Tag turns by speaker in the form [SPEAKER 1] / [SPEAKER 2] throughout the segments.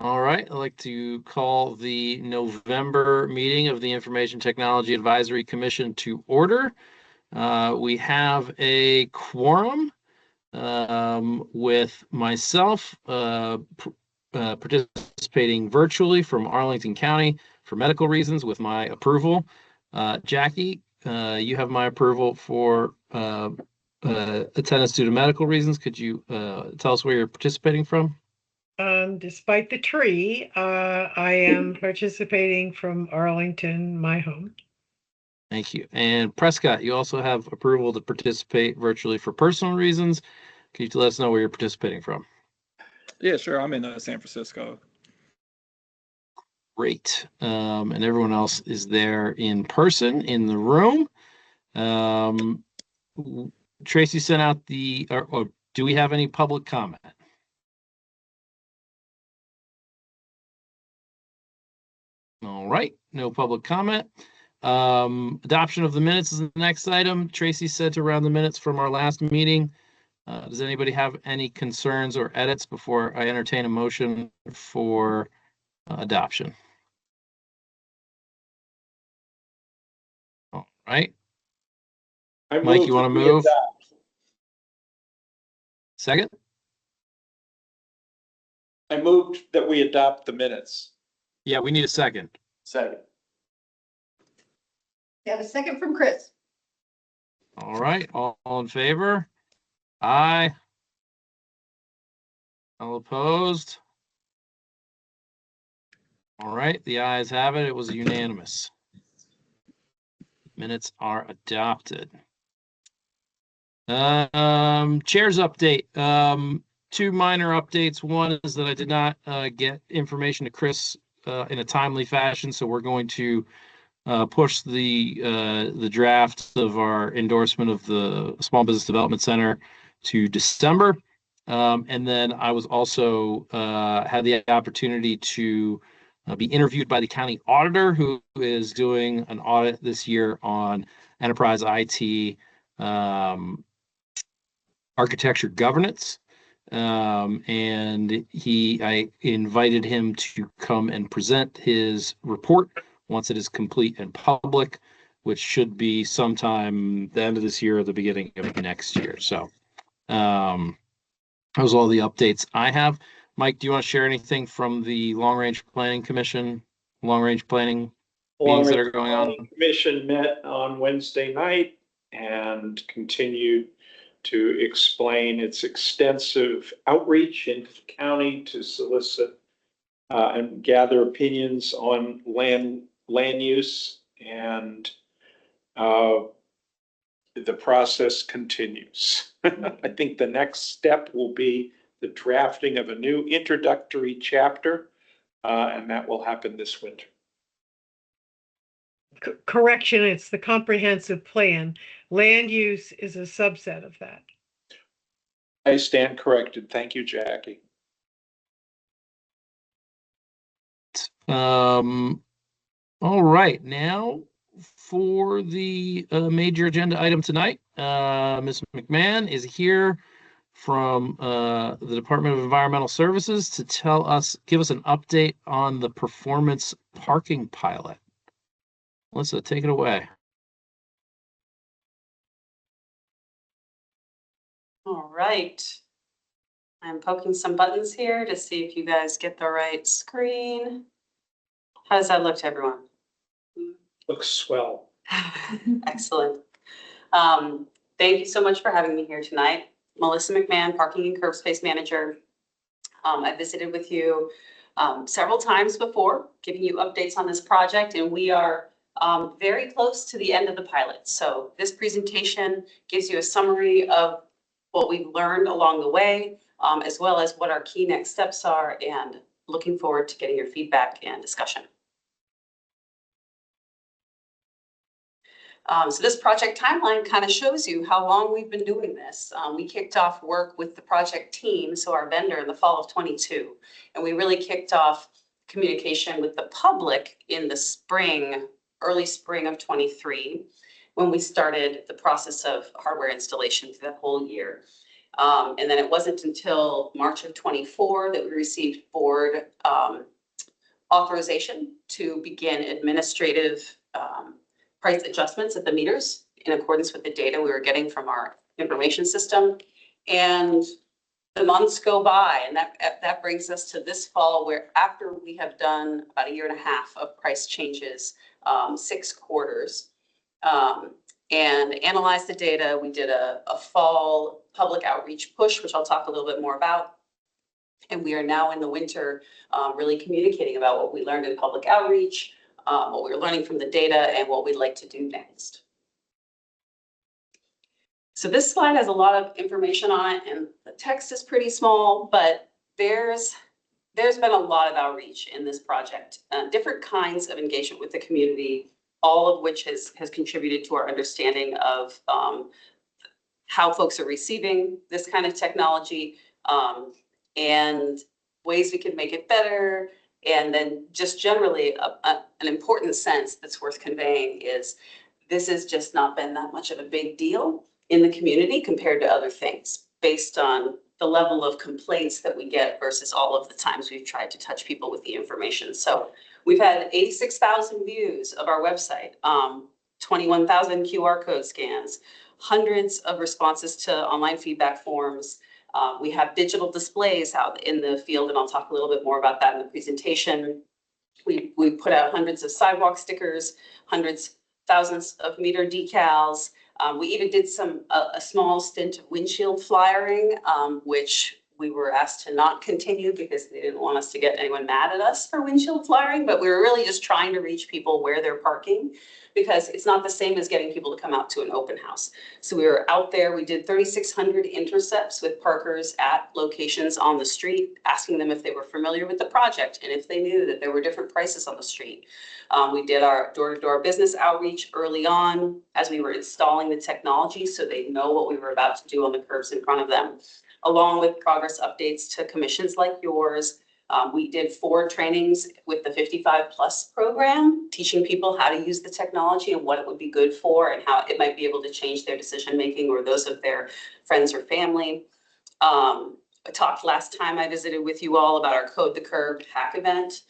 [SPEAKER 1] All right, I'd like to call the November meeting of the Information Technology Advisory Commission to order. We have a quorum with myself participating virtually from Arlington County for medical reasons with my approval. Jackie, you have my approval for attendance due to medical reasons. Could you tell us where you're participating from?
[SPEAKER 2] Despite the tree, I am participating from Arlington, my home.
[SPEAKER 1] Thank you. And Prescott, you also have approval to participate virtually for personal reasons. Can you let us know where you're participating from?
[SPEAKER 3] Yeah, sure. I'm in San Francisco.
[SPEAKER 1] Great. And everyone else is there in person in the room. Tracy sent out or do we have any public comment? All right, no public comment. Adoption of the minutes is the next item. Tracy said to round the minutes from our last meeting. Does anybody have any concerns or edits before I entertain a motion for adoption? All right. Mike, you want to move? Second?
[SPEAKER 4] I moved that we adopt the minutes.
[SPEAKER 1] Yeah, we need a second.
[SPEAKER 4] Second.
[SPEAKER 5] You have a second from Chris.
[SPEAKER 1] All right, all in favor? Aye. All opposed? All right, the ayes have it. It was unanimous. Minutes are adopted. Chair's update. Two minor updates. One is that I did not get information to Chris in a timely fashion, so we're going to push the draft of our endorsement of the Small Business Development Center to December. And then I was also had the opportunity to be interviewed by the county auditor, who is doing an audit this year on enterprise IT architecture governance. And I invited him to come and present his report once it is complete and public, which should be sometime the end of this year or the beginning of next year. So those are all the updates I have. Mike, do you want to share anything from the Long Range Planning Commission, long-range planning meetings that are going on?
[SPEAKER 4] The commission met on Wednesday night and continued to explain its extensive outreach into the county to solicit and gather opinions on land use, and the process continues. I think the next step will be the drafting of a new introductory chapter, and that will happen this winter.
[SPEAKER 2] Correction, it's the comprehensive plan. Land use is a subset of that.
[SPEAKER 4] I stand corrected. Thank you, Jackie.
[SPEAKER 1] All right, now for the major agenda item tonight. Ms. McMahon is here from the Department of Environmental Services to give us an update on the performance parking pilot. Melissa, take it away.
[SPEAKER 6] All right. I'm poking some buttons here to see if you guys get the right screen. How does that look to everyone?
[SPEAKER 4] Looks swell.
[SPEAKER 6] Excellent. Thank you so much for having me here tonight. Melissa McMahon, Parking and Curb Space Manager. I visited with you several times before, giving you updates on this project, and we are very close to the end of the pilot. So this presentation gives you a summary of what we've learned along the way, as well as what our key next steps are, and looking forward to getting your feedback and discussion. So this project timeline kind of shows you how long we've been doing this. We kicked off work with the project team, so our vendor, in the fall of 22, and we really kicked off communication with the public in the spring, early spring of 23, when we started the process of hardware installation through that whole year. And then it wasn't until March of 24 that we received board authorization to begin administrative price adjustments at the meters in accordance with the data we were getting from our information system. And the months go by, and that brings us to this fall, where after we have done about 1.5 years of price changes, 6 quarters, and analyzed the data, we did a fall public outreach push, which I'll talk a little bit more about. And we are now in the winter really communicating about what we learned in public outreach, what we were learning from the data, and what we'd like to do next. So this slide has a lot of information on it, and the text is pretty small, but there's been a lot of outreach in this project, different kinds of engagement with the community, all of which has contributed to our understanding of how folks are receiving this kind of technology, and ways we can make it better. And then just generally an important sense that's worth conveying is this has just not been that much of a big deal in the community compared to other things, based on the level of complaints that we get versus all of the times we've tried to touch people with the information. So we've had 86,000 views of our website, 21,000 QR code scans, hundreds of responses to online feedback forms. We have digital displays out in the field, and I'll talk a little bit more about that in the presentation. We put out hundreds of sidewalk stickers, thousands of meter decals. We even did a small stint of windshield flyering, which we were asked to not continue because they didn't want us to get anyone mad at us for windshield flyering, but we were really just trying to reach people where they're parking, because it's not the same as getting people to come out to an open house. So we were out there, we did 3,600 intercepts with parkers at locations on the street, asking them if they were familiar with the project and if they knew that there were different prices on the street. We did our door-to-door business outreach early on as we were installing the technology, so they know what we were about to do on the curbs in front of them, along with progress updates to commissions like yours. We did 4 trainings with the 55+ program, teaching people how to use the technology and what it would be good for and how it might be able to change their decision-making or those of their friends or family. I talked last time I visited with you all about our Code the Curb hack event,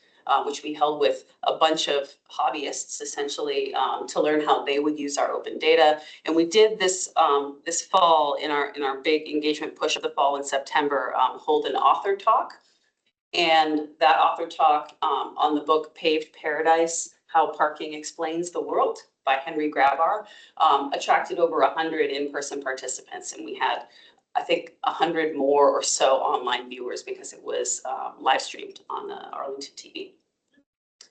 [SPEAKER 6] which we held with a bunch of hobbyists, essentially, to learn how they would use our open data. And we did this this fall in our big engagement push of the fall in September, hold an author talk. And that author talk on the book Paved Paradise, How Parking Explains the World by Henry Grabar, attracted over 100 in-person participants. And we had, I think, 100 more or so online viewers because it was live streamed on the Arlington TV.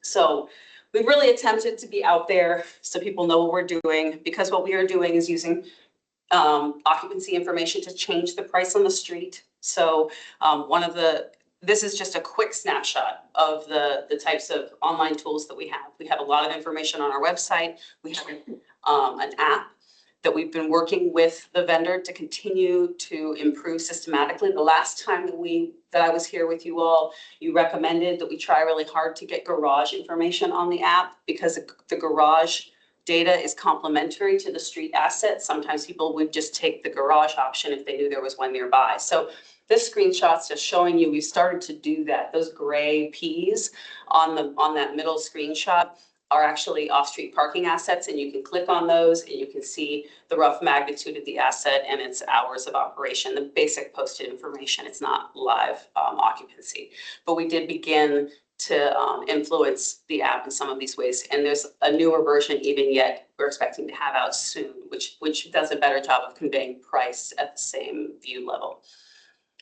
[SPEAKER 6] So we've really attempted to be out there so people know what we're doing, because what we are doing is using occupancy information to change the price on the street. So this is just a quick snapshot of the types of online tools that we have. We have a lot of information on our website. We have an app that we've been working with the vendor to continue to improve systematically. The last time that I was here with you all, you recommended that we try really hard to get garage information on the app, because the garage data is complementary to the street asset. Sometimes people would just take the garage option if they knew there was one nearby. So this screenshot's just showing you we've started to do that. Those gray P's on that middle screenshot are actually off-street parking assets, and you can click on those and you can see the rough magnitude of the asset and its hours of operation, the basic posted information. It's not live occupancy, but we did begin to influence the app in some of these ways. And there's a newer version even yet we're expecting to have out soon, which does a better job of conveying price at the same view level.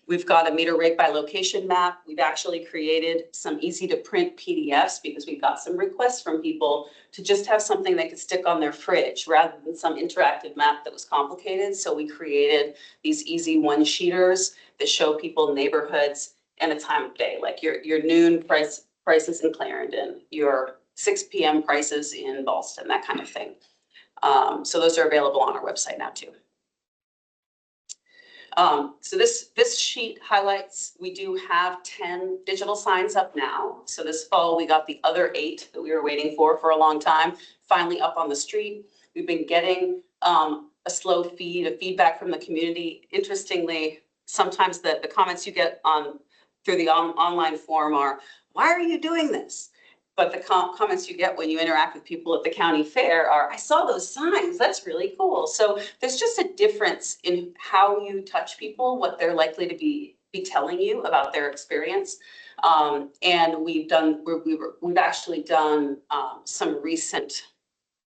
[SPEAKER 6] We've got a meter rate by location map. We've actually created some easy to print PDFs because we've got some requests from people to just have something they could stick on their fridge rather than some interactive map that was complicated. So we created these easy one-sheeters that show people neighborhoods and a time of day, like your noon prices in Clarendon, your 6 p.m. prices in Ballston, that kind of thing. So those are available on our website now too. So this sheet highlights, we do have 10 digital signs up now. So this fall, we got the other 8 that we were waiting for a long time, finally up on the street. We've been getting a a slow feed of feedback from the community. Interestingly, sometimes the comments you get through the online forum are, why are you doing this? But the comments you get when you interact with people at the county fair are, I saw those signs, that's really cool. So there's just a difference in how you touch people, what they're likely to be telling you about their experience. And we've actually done some recent,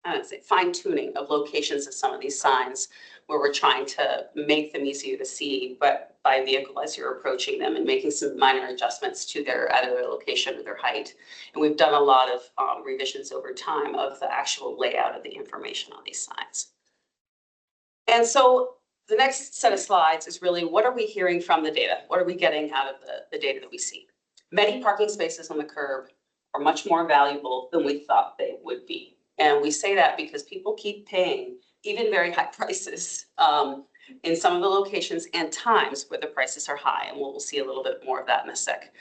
[SPEAKER 6] I would say, fine tuning of locations of some of these signs where we're trying to make them easier to see, but by vehicle as you're approaching them, and making some minor adjustments to either their location or their height. And we've done a lot of revisions over time of the actual layout of the information on these signs. And so the next set of slides is really, what are we hearing from the data? What are we getting out of the data that we see? Many parking spaces on the curb are much more valuable than we thought they would be. And we say that because people keep paying even very high prices in some of the locations and times where the prices are high. And we'll see a little bit more of that in a sec.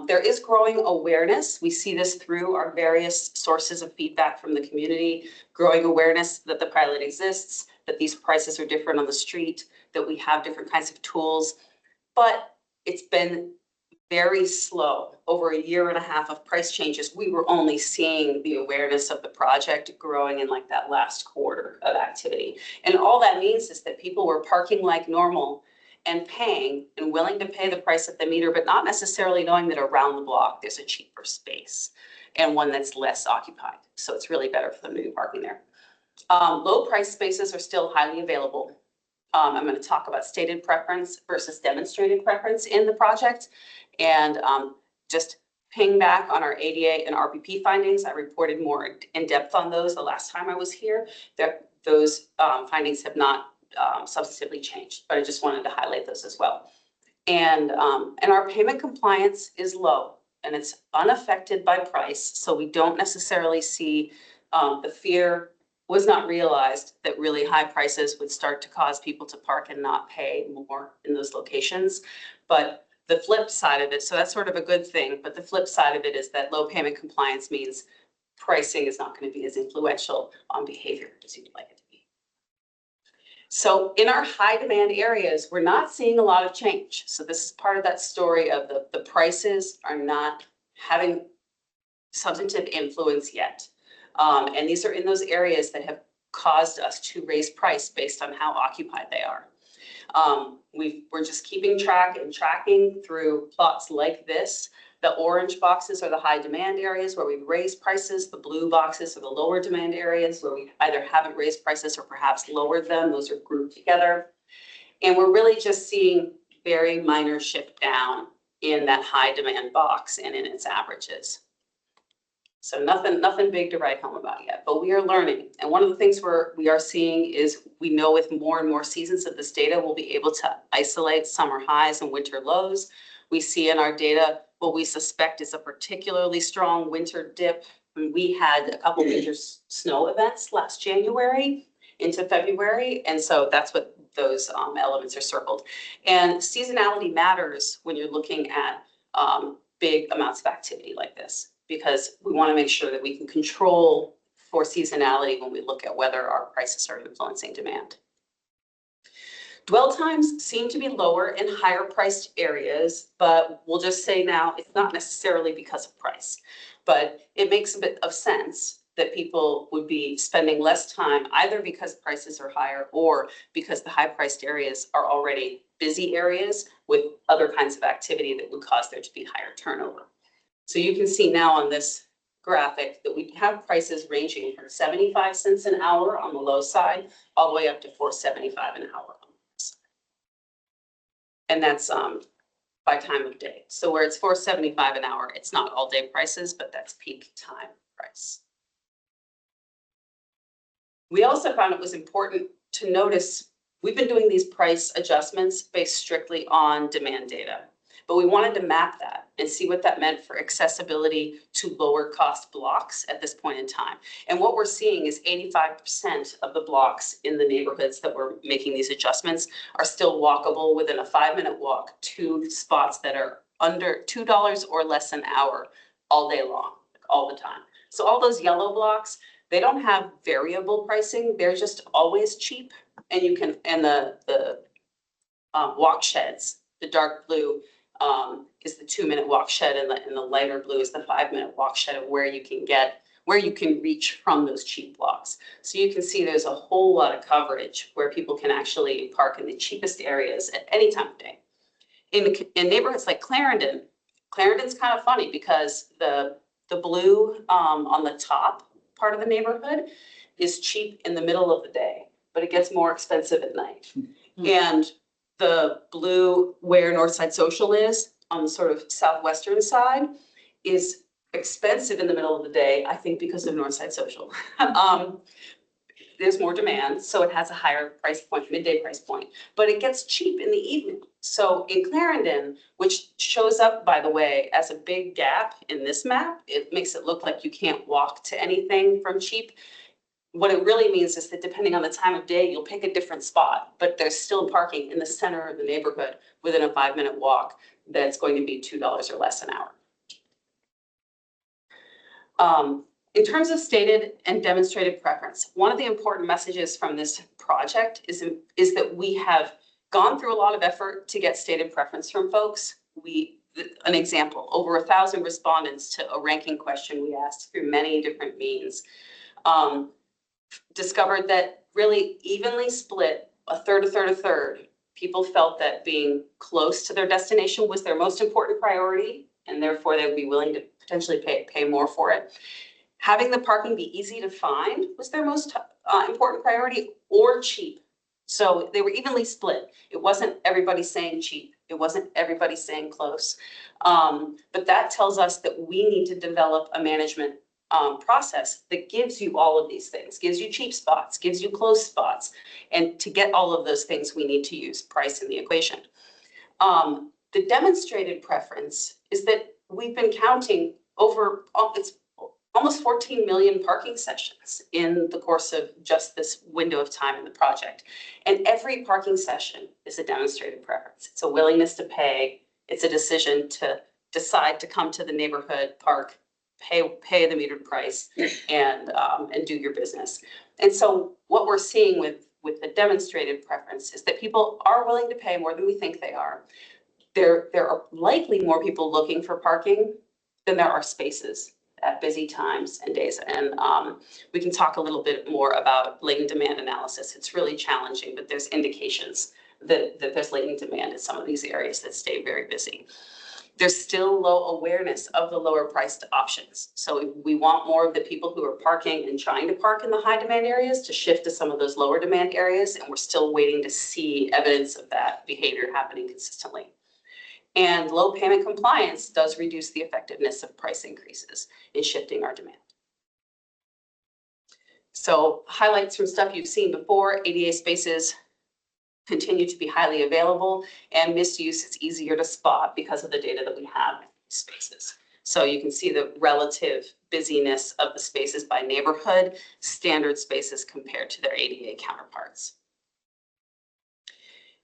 [SPEAKER 6] There is growing awareness. We see this through our various sources of feedback from the community, growing awareness that the pilot exists, that these prices are different on the street, that we have different kinds of tools. But it's been very slow. Over a year and a half of price changes, we were only seeing the awareness of the project growing in like that last quarter of activity. And all that means is that people were parking like normal and paying and willing to pay the price at the meter, but not necessarily knowing that around the block there's a cheaper space and one that's less occupied. So it's really better for them to be parking there. Low price spaces are still highly available. I'm going to talk about stated preference versus demonstrated preference in the project. And just ping back on our ADA and RPP findings. I reported more in depth on those the last time I was here. Those findings have not substantively changed, but I just wanted to highlight those as well. And our payment compliance is low and it's unaffected by price. So we don't necessarily see the fear was not realized that really high prices would start to cause people to park and not pay more in those locations. But the flip side of it, so that's sort of a good thing, but the flip side of it is that low payment compliance means pricing is not going to be as influential on behavior as you'd like it to be. So in our high demand areas, we're not seeing a lot of change. So this is part of that story of the prices are not having substantive influence yet. And these are in those areas that have caused us to raise price based on how occupied they are. We're just keeping track and tracking through plots like this. The orange boxes are the high demand areas where we've raised prices. The blue boxes are the lower demand areas where we either haven't raised prices or perhaps lowered them. Those are grouped together. And we're really just seeing very minor shift down in that high demand box and in its averages. So nothing big to write home about yet, but we are learning. And one of the things we are seeing is we know with more and more seasons of this data, we'll be able to isolate summer highs and winter lows. We see in our data what we suspect is a particularly strong winter dip. We had a couple major snow events last January into February. And so that's what those elements are circled. And seasonality matters when you're looking at big amounts of activity like this, because we want to make sure that we can control for seasonality when we look at whether our prices are influencing demand. Dwell times seem to be lower in higher priced areas, but we'll just say now it's not necessarily because of price, but it makes a bit of sense that people would be spending less time either because prices are higher or because the high priced areas are already busy areas with other kinds of activity that would cause there to be higher turnover. So you can see now on this graphic that we have prices ranging from 75 cents an hour on the low side all the way up to $4.75 an hour on the side. And that's by time of day. So where it's $4.75 an hour, it's not all day prices, but that's peak time price. We also found it was important to notice we've been doing these price adjustments based strictly on demand data, but we wanted to map that and see what that meant for accessibility to lower cost blocks at this point in time. And what we're seeing is 85% of the blocks in the neighborhoods that we're making these adjustments are still walkable within a 5-minute walk to spots that are under $2 or less an hour all day long, all the time. So all those yellow blocks, they don't have variable pricing. They're just always cheap. and you can, and the walk sheds, the dark blue is the 2-minute walk shed, and the lighter blue is the 5-minute walk shed of where you can reach from those cheap blocks. So you can see there's a whole lot of coverage where people can actually park in the cheapest areas at any time of day. In neighborhoods like Clarendon, Clarendon's kind of funny because the blue on the top part of the neighborhood is cheap in the middle of the day, but it gets more expensive at night. And the blue where Northside Social is on the sort of southwestern side is expensive in the middle of the day, I think because of Northside Social. There's more demand, so it has a higher price point, midday price point, but it gets cheap in the evening. So in Clarendon, which shows up, by the way, as a big gap in this map, it makes it look like you can't walk to anything from cheap. What it really means is that depending on the time of day, you'll pick a different spot, but there's still parking in the center of the neighborhood within a 5-minute walk that's going to be $2 or less an hour. In terms of stated and demonstrated preference, one of the important messages from this project is that we have gone through a lot of effort to get stated preference from folks. An example, over 1,000 respondents to a ranking question we asked through many different means, discovered that really evenly split, a third, a third, a third, people felt that being close to their destination was their most important priority, and therefore they'd be willing to potentially pay more for it. Having the parking be easy to find was their most important priority, or cheap. So they were evenly split. It wasn't everybody saying cheap. It wasn't everybody saying close. But that tells us that we need to develop a management process that gives you all of these things, gives you cheap spots, gives you close spots. And to get all of those things, we need to use price in the equation. The demonstrated preference is that we've been counting over, it's almost 14 million parking sessions in the course of just this window of time in the project. And every parking session is a demonstrated preference. It's a willingness to pay. It's a decision to decide to come to the neighborhood, park, pay the metered price, and do your business. And so what we're seeing with the demonstrated preference is that people are willing to pay more than we think they are. There are likely more people looking for parking than there are spaces at busy times and days. And we can talk a little bit more about latent demand analysis. It's really challenging, but there's indications that there's latent demand in some of these areas that stay very busy. There's still low awareness of the lower priced options. So we want more of the people who are parking and trying to park in the high demand areas to shift to some of those lower demand areas. And we're still waiting to see evidence of that behavior happening consistently. And low payment compliance does reduce the effectiveness of price increases in shifting our demand. So highlights from stuff you've seen before: ADA spaces continue to be highly available, and misuse is easier to spot because of the data that we have in these spaces. So you can see the relative busyness of the spaces by neighborhood, standard spaces compared to their ADA counterparts.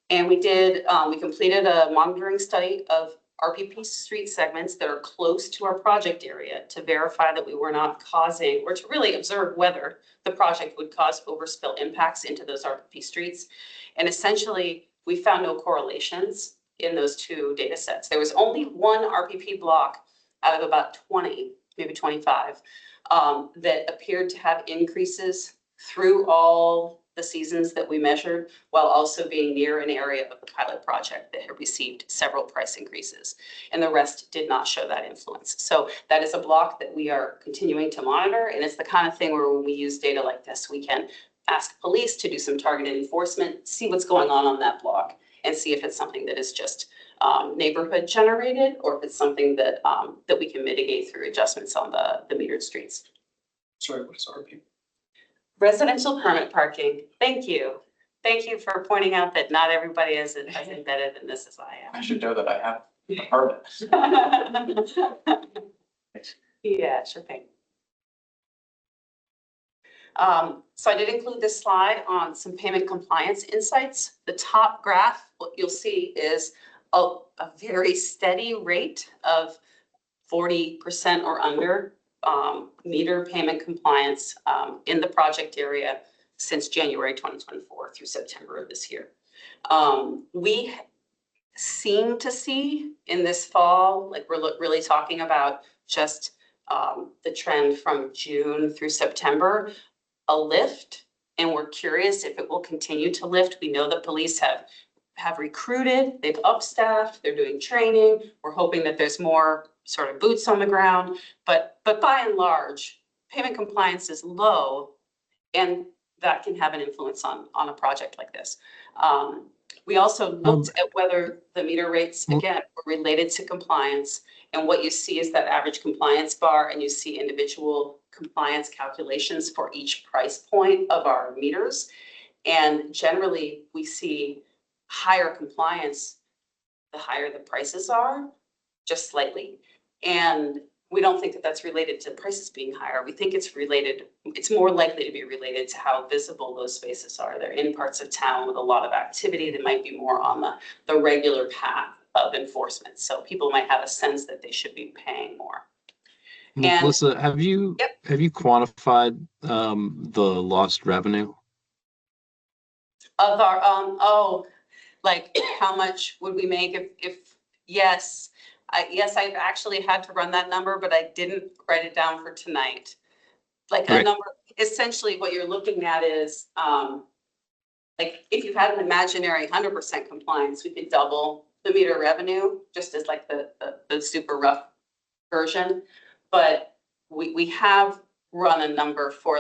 [SPEAKER 6] And we completed a monitoring study of RPP street segments that are close to our project area to verify that we were not causing, or to really observe whether the project would cause overspill impacts into those RPP streets. And essentially, we found no correlations in those two data sets. There was only one RPP block out of about 20, maybe 25, that appeared to have increases through all the seasons that we measured, while also being near an area of the pilot project that had received several price increases. And the rest did not show that influence. So that is a block that we are continuing to monitor. And it's the kind of thing where when we use data like this, we can ask police to do some targeted enforcement, see what's going on that block, and see if it's something that is just neighborhood generated, or if it's something that that we can mitigate through adjustments on the metered streets.
[SPEAKER 3] Sorry, what's RP?
[SPEAKER 6] Residential permit parking. Thank you. Thank you for pointing out that not everybody is as embedded in this as I am.
[SPEAKER 5] I should know that I have a permit.
[SPEAKER 6] Yeah, sure thing. So I did include this slide on some payment compliance insights. The top graph, what you'll see is a very steady rate of 40% or under meter payment compliance in the project area since January 2024 through September of this year. We seem to see in this fall, like we're really talking about just the trend from June through September, a lift, and we're curious if it will continue to lift. We know that police have recruited, they've upstaffed, they're doing training. We're hoping that there's more sort of boots on the ground, but by and large, payment compliance is low, and that can have an influence on a project like this. We also looked at whether the meter rates, again, were related to compliance. And what you see is that average compliance bar, and you see individual compliance calculations for each price point of our meters. And generally, we see higher compliance, the higher the prices are, just slightly. And we don't think that that's related to prices being higher. We think it's more likely to be related to how visible those spaces are. They're in parts of town with a lot of activity that might be more on the regular path of enforcement. So people might have a sense that they should be paying more. And
[SPEAKER 1] Melissa, have you quantified the lost revenue?
[SPEAKER 6] Of our, like how much would we make if yes. Yes, I've actually had to run that number, but I didn't write it down for tonight. Like a number, essentially what you're looking at is, like if you had an imaginary 100% compliance, we could double the meter revenue, just as like the super rough version. But we have run a number for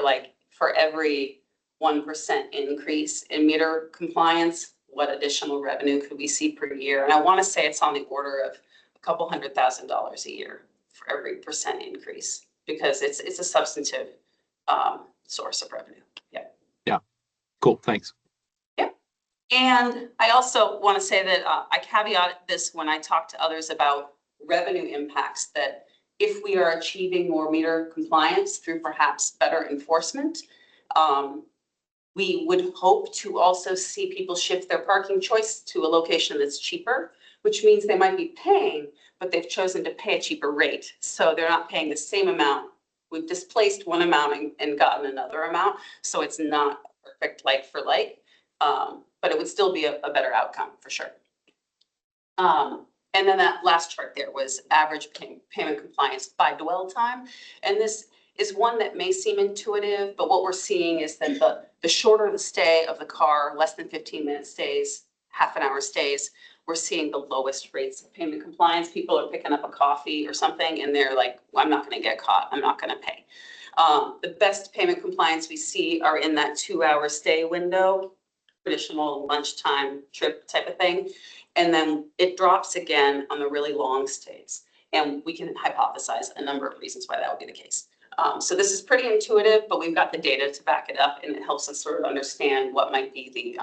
[SPEAKER 6] every 1% increase in meter compliance, what additional revenue could we see per year? And I want to say it's on the order of couple $100,000 a year for every % increase, because it's a substantive source of revenue. Yeah. Yeah.
[SPEAKER 1] Cool. Thanks.
[SPEAKER 6] Yeah. And I also want to say that I caveat this when I talk to others about revenue impacts, that if we are achieving more meter compliance through perhaps better enforcement, we would hope to also see people shift their parking choice to a location that's cheaper, which means they might be paying, but they've chosen to pay a cheaper rate. So they're not paying the same amount. We've displaced one amount and gotten another amount. So it's not perfect like for like, but it would still be a better outcome for sure. And then that last chart there was average payment compliance by dwell time. And this is one that may seem intuitive, but what we're seeing is that the shorter the stay of the car, less than 15-minute stays, half an hour stays, we're seeing the lowest rates of payment compliance. People are picking up a coffee or something and they're like, well, I'm not going to get caught. I'm not going to pay. The best payment compliance we see are in that 2-hour stay window, traditional lunchtime trip type of thing. And then it drops again on the really long stays. And we can hypothesize a number of reasons why that would be the case. So this is pretty intuitive, but we've got the data to back it up, and it helps us sort of understand what might be the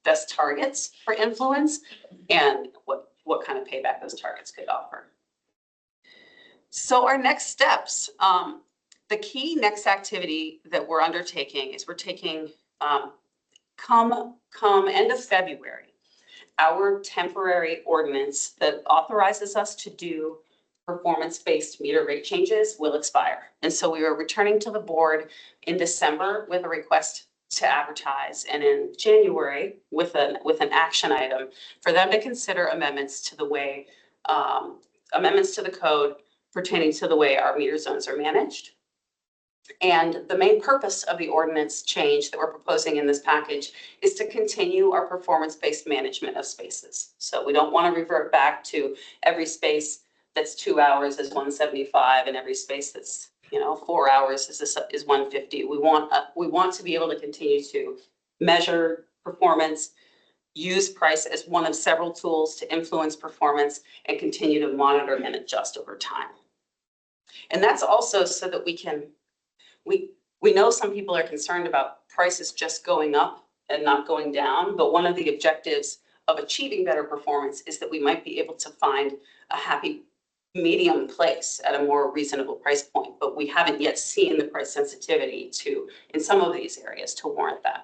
[SPEAKER 6] best targets for influence and what kind of payback those targets could offer. So our next steps, the key next activity that we're undertaking is we're taking, come end of February, our temporary ordinance that authorizes us to do performance-based meter rate changes will expire. And so we are returning to the board in December with a request to advertise, and in January with an action item for them to consider amendments to the way, amendments to the code pertaining to the way our meter zones are managed. And the main purpose of the ordinance change that we're proposing in this package is to continue our performance-based management of spaces. So we don't want to revert back to every space that's 2 hours is 175 and every space that's 4 hours is 150. We want to be able to continue to measure performance, use price as one of several tools to influence performance, and continue to monitor and adjust over time. And that's also so that we know some people are concerned about prices just going up and not going down, but one of the objectives of achieving better performance is that we might be able to find a happy medium place at a more reasonable price point, but we haven't yet seen the price sensitivity in some of these areas to warrant that.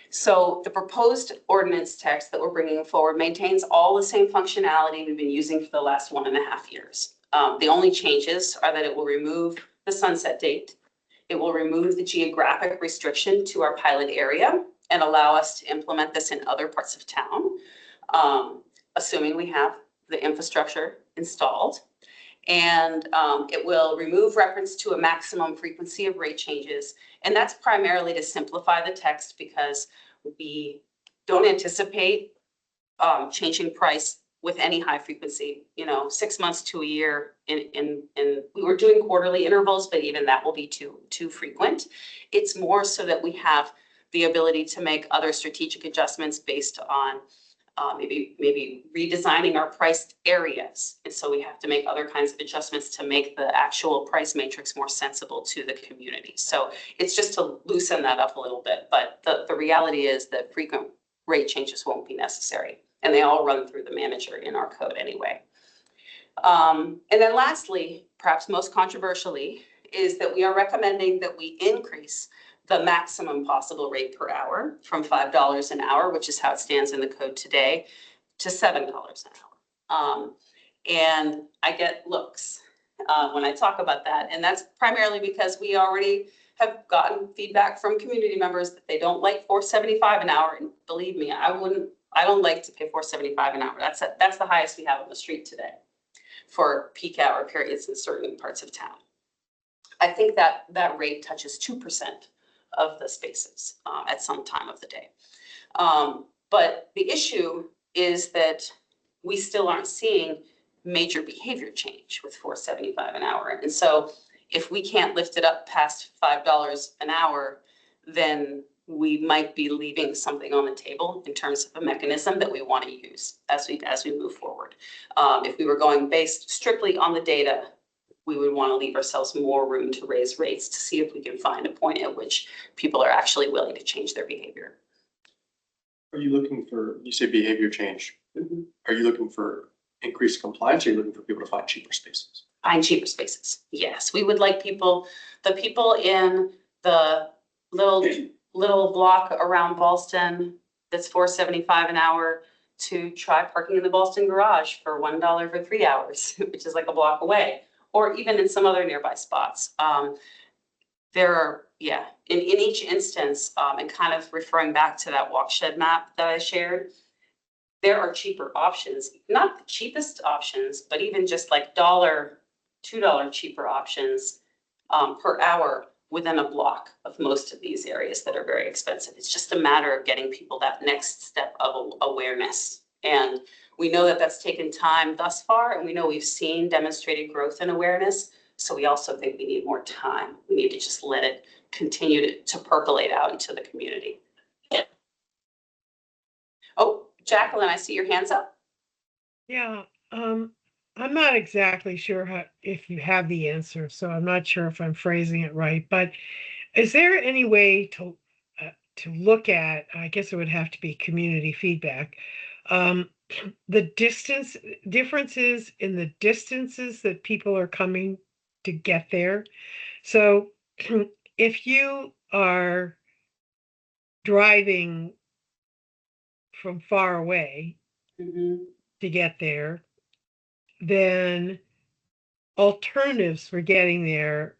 [SPEAKER 6] So the proposed ordinance text that we're bringing forward maintains all the same functionality we've been using for the last 1.5 years. The only changes are that it will remove the sunset date, It will remove the geographic restriction to our pilot area and allow us to implement this in other parts of town, assuming we have the infrastructure installed. And it will remove reference to a maximum frequency of rate changes. And that's primarily to simplify the text because we don't anticipate changing price with any high frequency, 6 months to a year we were doing quarterly intervals, but even that will be too frequent. It's more so that we have the ability to make other strategic adjustments based on maybe redesigning our priced areas. And so we have to make other kinds of adjustments to make the actual price matrix more sensible to the community. So it's just to loosen that up a little bit. But the reality is that frequent rate changes won't be necessary. And they all run through the manager in our code anyway. And then lastly, perhaps most controversially, is that we are recommending that we increase the maximum possible rate per hour from $5 an hour, which is how it stands in the code today, to $7 an hour. And I get looks when I talk about that. And that's primarily because we already have gotten feedback from community members that they don't like $4.75 an hour. And believe me, I don't like to pay $4.75 an hour. That's the highest we have on the street today for peak hour periods in certain parts of town. I think that rate touches 2% of the spaces at some time of the day. But the issue is that we still aren't seeing major behavior change with $4.75 an hour. And so if we can't lift it up past $5 an hour, then we might be leaving something on the table in terms of a mechanism that we want to use as we move forward. If we were going based strictly on the data, we would want to leave ourselves more room to raise rates to see if we can find a point at which people are actually willing to change their behavior.
[SPEAKER 3] Are you looking for, you say behavior change,
[SPEAKER 6] Mm-hmm.
[SPEAKER 3] are you looking for increased compliance, or are you looking for people to find cheaper spaces?
[SPEAKER 6] Find cheaper spaces. Yes, we would like the people in the little block around Ballston that's $4.75 an hour to try parking in the Ballston garage for $1 for 3 hours, which is like a block away, or even in some other nearby spots. There are, in each instance, and kind of referring back to that walk shed map that I shared, there are cheaper options, not the cheapest options, but even just like $2 cheaper options per hour within a block of most of these areas that are very expensive. It's just a matter of getting people that next step of awareness. And we know that that's taken time thus far, and we know we've seen demonstrated growth in awareness. So we also think we need more time. We need to just let it continue to percolate out into the community. Oh, Jacqueline, I see your hands up.
[SPEAKER 2] Yeah, I'm not exactly sure if you have the answer, so I'm not sure if I'm phrasing it right. But is there any way to look at? I guess it would have to be community feedback. The differences in the distances that people are coming to get there. So if you are driving from far away to get there, then alternatives for getting there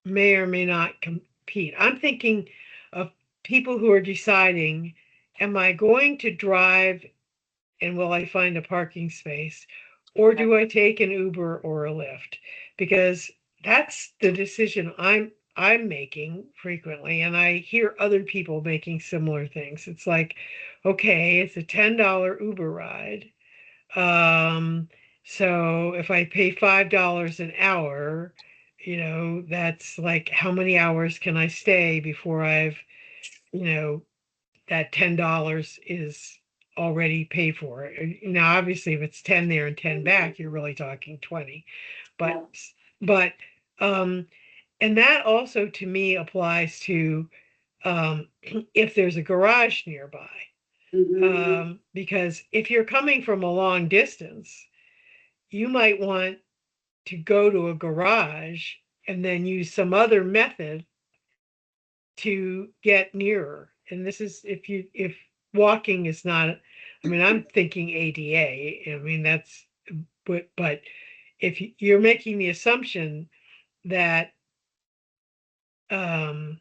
[SPEAKER 2] may or may not compete. I'm thinking of people who are deciding, am I going to drive and will I find a parking space, or do I take an Uber or a Lyft? Because that's the decision I'm making frequently, and I hear other people making similar things. It's like, okay, it's a $10 Uber ride. So if I pay $5 an hour, that's like, how many hours can I stay before I've, that $10 is already paid for. Now, obviously, if it's 10 there and 10 back, you're really talking 20. But and that also to me applies to if there's a garage nearby. Because if you're coming from a long distance, you might want to go to a garage and then use some other method to get nearer. And this is if walking is not, I'm thinking ADA. But if you're making the assumption that that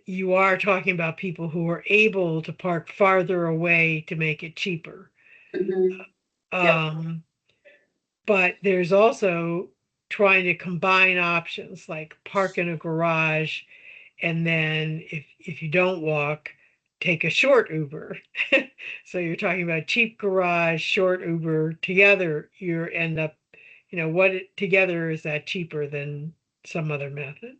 [SPEAKER 2] you are talking about people who are able to park farther away to make it cheaper.
[SPEAKER 6] Mhm. Yep.
[SPEAKER 2] But there's also trying to combine options like park in a garage, and then if you don't walk, take a short Uber. So you're talking about cheap garage, short Uber. Together, you end up, together is that cheaper than some other method?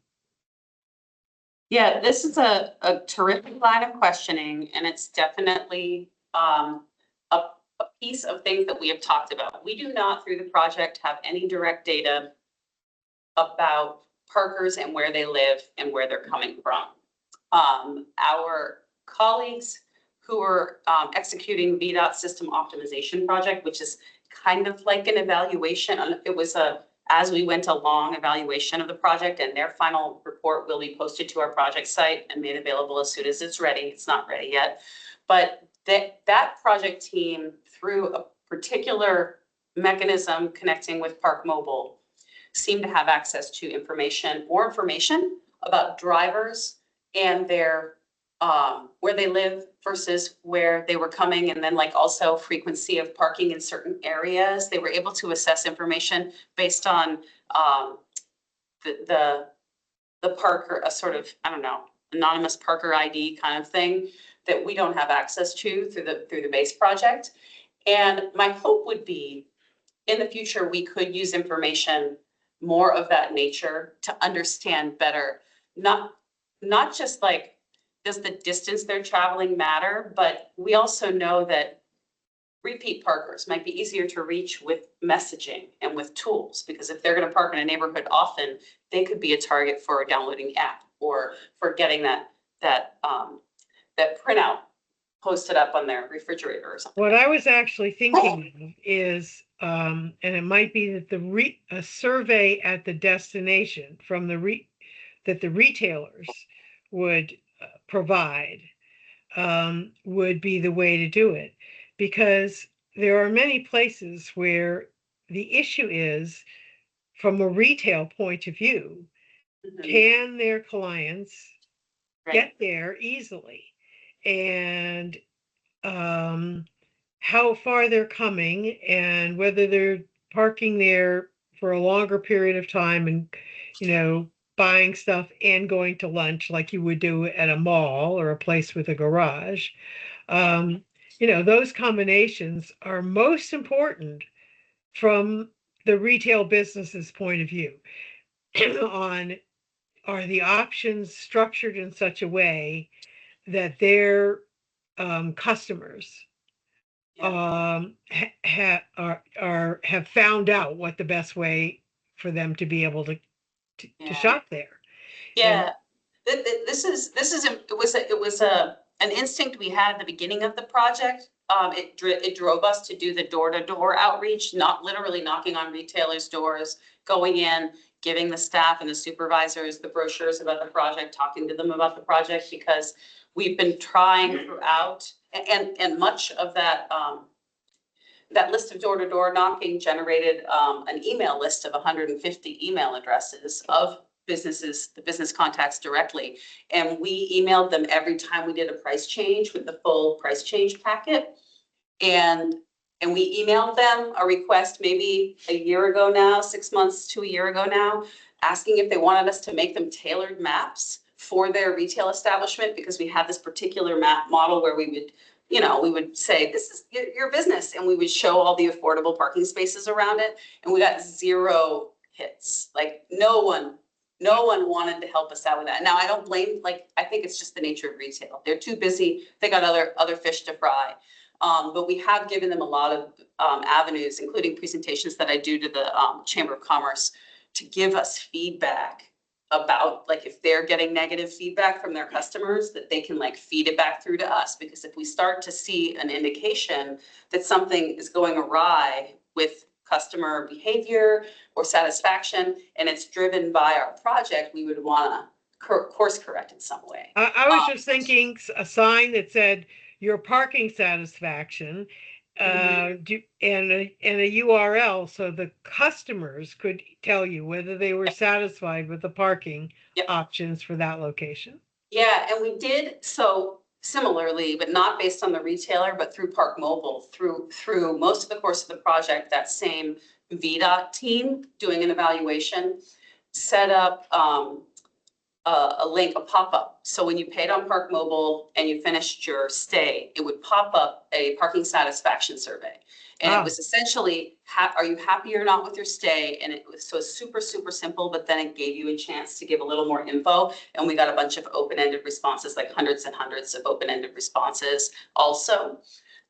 [SPEAKER 6] Yeah, this is a terrific line of questioning, and it's definitely a piece of things that we have talked about. We do not, through the project, have any direct data about parkers and where they live and where they're coming from. Our colleagues who are executing VDOT system optimization project, which is kind of like an evaluation. It was a as we went along evaluation of the project, and their final report will be posted to our project site and made available as soon as it's ready. It's not ready yet, but that project team, through a particular mechanism connecting with Park Mobile, seem to have access to more information about drivers and their where they live versus where they were coming, and then like also frequency of parking in certain areas. They were able to assess information based on the parker, a sort of, I don't know, anonymous parker ID kind of thing that we don't have access to through the base project. And my hope would be in the future we could use information more of that nature to understand better, not just like, does the distance they're traveling matter, but we also know that repeat parkers might be easier to reach with messaging and with tools, because if they're going to park in a neighborhood often, they could be a target for downloading the app or for getting that printout posted up on their refrigerator or something.
[SPEAKER 2] What I was actually thinking of is, and it might be that a survey at the destination from that the retailers would provide would be the way to do it, because there are many places where the issue is, from a retail point of view, can their clients get there easily, and how far they're coming, and whether they're parking there for a longer period of time and, buying stuff and going to lunch like you would do at a mall or a place with a garage. Those combinations are most important from the retail business's point of view. On, are the options structured in such a way that their customers have found out what the best way for them to be able to shop there.
[SPEAKER 6] Yeah, it was an instinct we had at the beginning of the project. It drove us to do the door-to-door outreach, not literally knocking on retailers' doors, going in, giving the staff and the supervisors the brochures about the project, talking to them about the project, because we've been trying throughout, and much of that that list of door-to-door knocking generated an email list of 150 email addresses of businesses, the business contacts directly. And we emailed them every time we did a price change with the full price change packet. And we emailed them a request maybe a year ago now, 6 months to a year ago now, asking if they wanted us to make them tailored maps for their retail establishment, because we had this particular map model where we would say, this is your business, and we would show all the affordable parking spaces around it. And we got 0 hits. Like no one wanted to help us out with that. Now, I don't blame, I think it's just the nature of retail. They're too busy. They got other fish to fry. But we have given them a lot of avenues, including presentations that I do to the Chamber of Commerce, to give us feedback about, if they're getting negative feedback from their customers, that they can feed it back through to us. Because if we start to see an indication that something is going awry with customer behavior or satisfaction, and it's driven by our project, we would want to course correct in some way.
[SPEAKER 2] I was just thinking a sign that said your parking satisfaction, and a URL so the customers could tell you whether they were satisfied with the parking
[SPEAKER 6] Yep.
[SPEAKER 2] options for that location.
[SPEAKER 6] Yeah, and we did so similarly, but not based on the retailer, but through Park Mobile, through most of the course of the project, that same VDOT team doing an evaluation set up a link, a pop-up. So when you paid on Park Mobile and you finished your stay, it would pop up a parking satisfaction survey. And it was essentially, are you happy or not with your stay? And it was so super, super simple, but then it gave you a chance to give a little more info. And we got a bunch of open-ended responses, like hundreds and hundreds of open-ended responses also.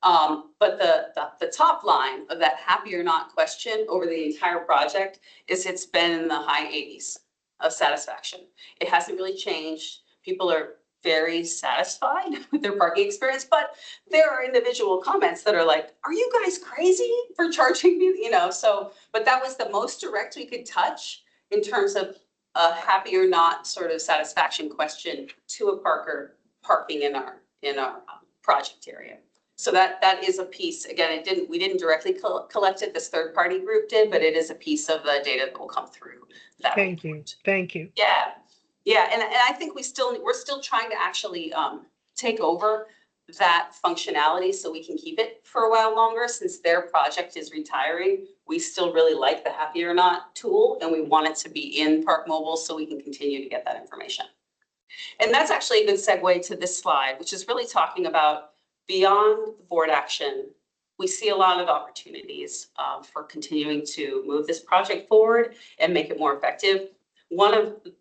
[SPEAKER 6] But the top line of that happy or not question over the entire project is it's been in the high 80s of satisfaction. It hasn't really changed. People are very satisfied with their parking experience, but there are individual comments that are like, are you guys crazy for charging me? You know, so, but that was the most direct we could touch in terms of a happy or not sort of satisfaction question to a parker parking in our project area. So that is a piece. Again, we didn't directly collect it. This third party group did, but it is a piece of the data that will come through that.
[SPEAKER 2] Thank you. Thank you.
[SPEAKER 6] Yeah. Yeah. And I think we're still trying to actually take over that functionality so we can keep it for a while longer. Since their project is retiring, we still really like the Happy or Not tool, and we want it to be in Park Mobile so we can continue to get that information. And that's actually a good segue to this slide, which is really talking about beyond the board action. We see a lot of opportunities for continuing to move this project forward and make it more effective.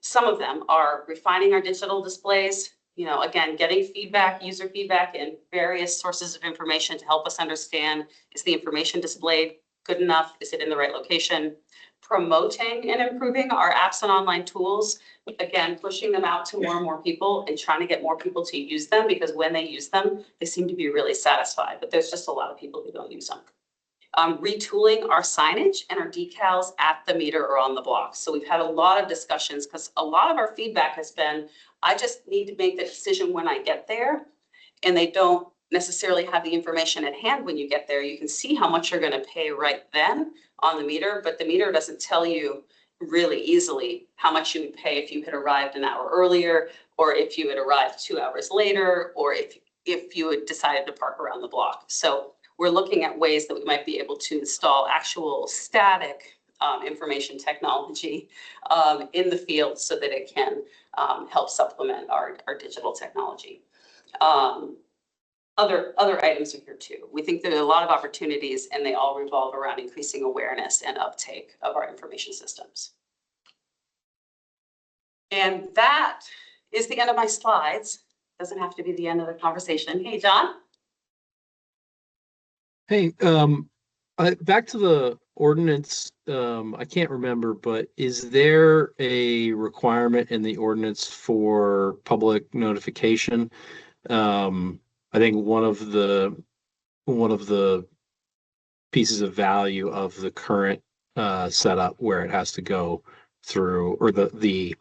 [SPEAKER 6] Some of them are refining our digital displays, you know, again, getting feedback, user feedback, and various sources of information to help us understand, is the information displayed good enough? Is it in the right location? Promoting and improving our apps and online tools, again, pushing them out to more and more people and trying to get more people to use them, because when they use them, they seem to be really satisfied, but there's just a lot of people who don't use them. Retooling our signage and our decals at the meter or on the block. So we've had a lot of discussions because a lot of our feedback has been, I just need to make the decision when I get there, and they don't necessarily have the information at hand when you get there. You can see how much you're going to pay right then on the meter, but the meter doesn't tell you really easily how much you would pay if you had arrived an hour earlier, or if you had arrived 2 hours later, or if you had decided to park around the block. So we're looking at ways that we might be able to install actual static information technology in the field so that it can help supplement our digital technology. Other items are here too. We think there are a lot of opportunities, and they all revolve around increasing awareness and uptake of our information systems. And that is the end of my slides. Doesn't have to be the end of the conversation. Hey, John.
[SPEAKER 1] Hey, back to the ordinance. I can't remember, but is there a requirement in the ordinance for public notification? I think one of the pieces of value of the current setup where it has to go through, or the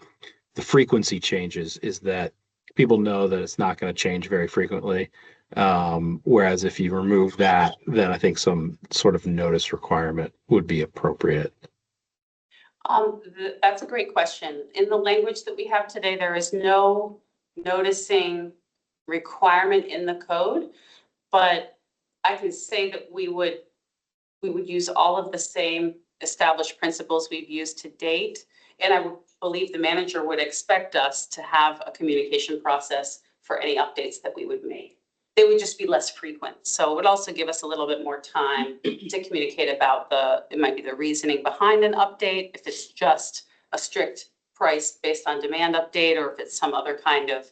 [SPEAKER 1] frequency changes, is that people know that it's not going to change very frequently. Whereas if you remove that, then I think some sort of notice requirement would be appropriate.
[SPEAKER 6] That's a great question. In the language that we have today, there is no noticing requirement in the code, but I can say that we would use all of the same established principles we've used to date. And I would believe the manager would expect us to have a communication process for any updates that we would make. They would just be less frequent. So it would also give us a little bit more time to communicate about it might be the reasoning behind an update, if it's just a strict price based on demand update, or if it's some other kind of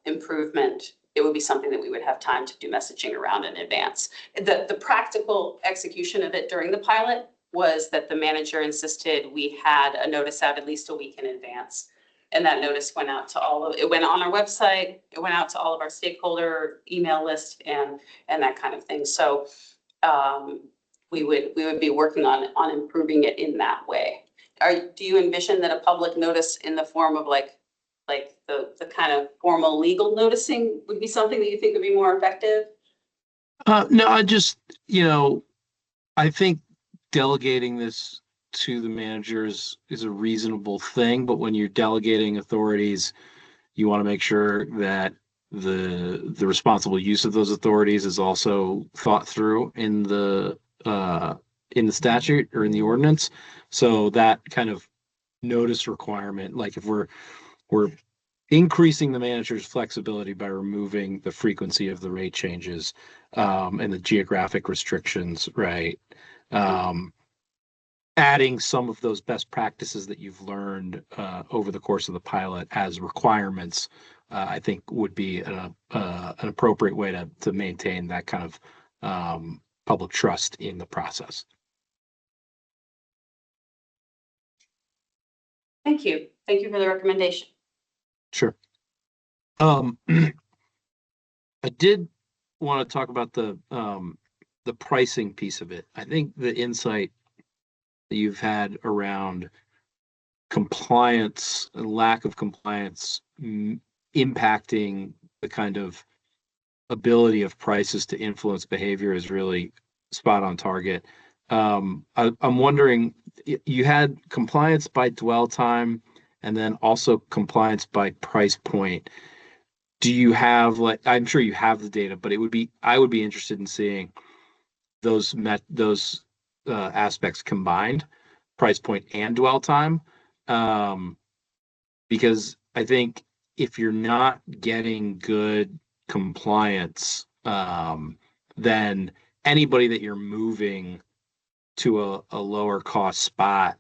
[SPEAKER 6] improvement. It would be something that we would have time to do messaging around in advance. The practical execution of it during the pilot was that the manager insisted we had a notice out at least a week in advance. And that notice went out to it went on our website, it went out to all of our stakeholder email list and that kind of thing. So we would be working on improving it in that way. Do you envision that a public notice in the form of like the kind of formal legal noticing would be something that you think would be more effective?
[SPEAKER 1] No, I just, I think delegating this to the managers is a reasonable thing, but when you're delegating authorities, you want to make sure that the responsible use of those authorities is also thought through in the statute or in the ordinance. So that kind of notice requirement, like if we're increasing the manager's flexibility by removing the frequency of the rate changes, and the geographic restrictions, right? Um, adding some of those best practices that you've learned over the course of the pilot as requirements, I think would be an appropriate way to maintain that kind of public trust in the process.
[SPEAKER 6] Thank you. Thank you for the recommendation.
[SPEAKER 1] Sure. I did want to talk about the pricing piece of it. I think the insight that you've had around compliance and lack of compliance impacting the kind of ability of prices to influence behavior is really spot on target. I'm wondering, you had compliance by dwell time and then also compliance by price point. Do you have, like, I'm sure you have the data, but I would be interested in seeing those aspects combined, price point and dwell time. Because I think if you're not getting good compliance, then anybody that you're moving to a lower cost spot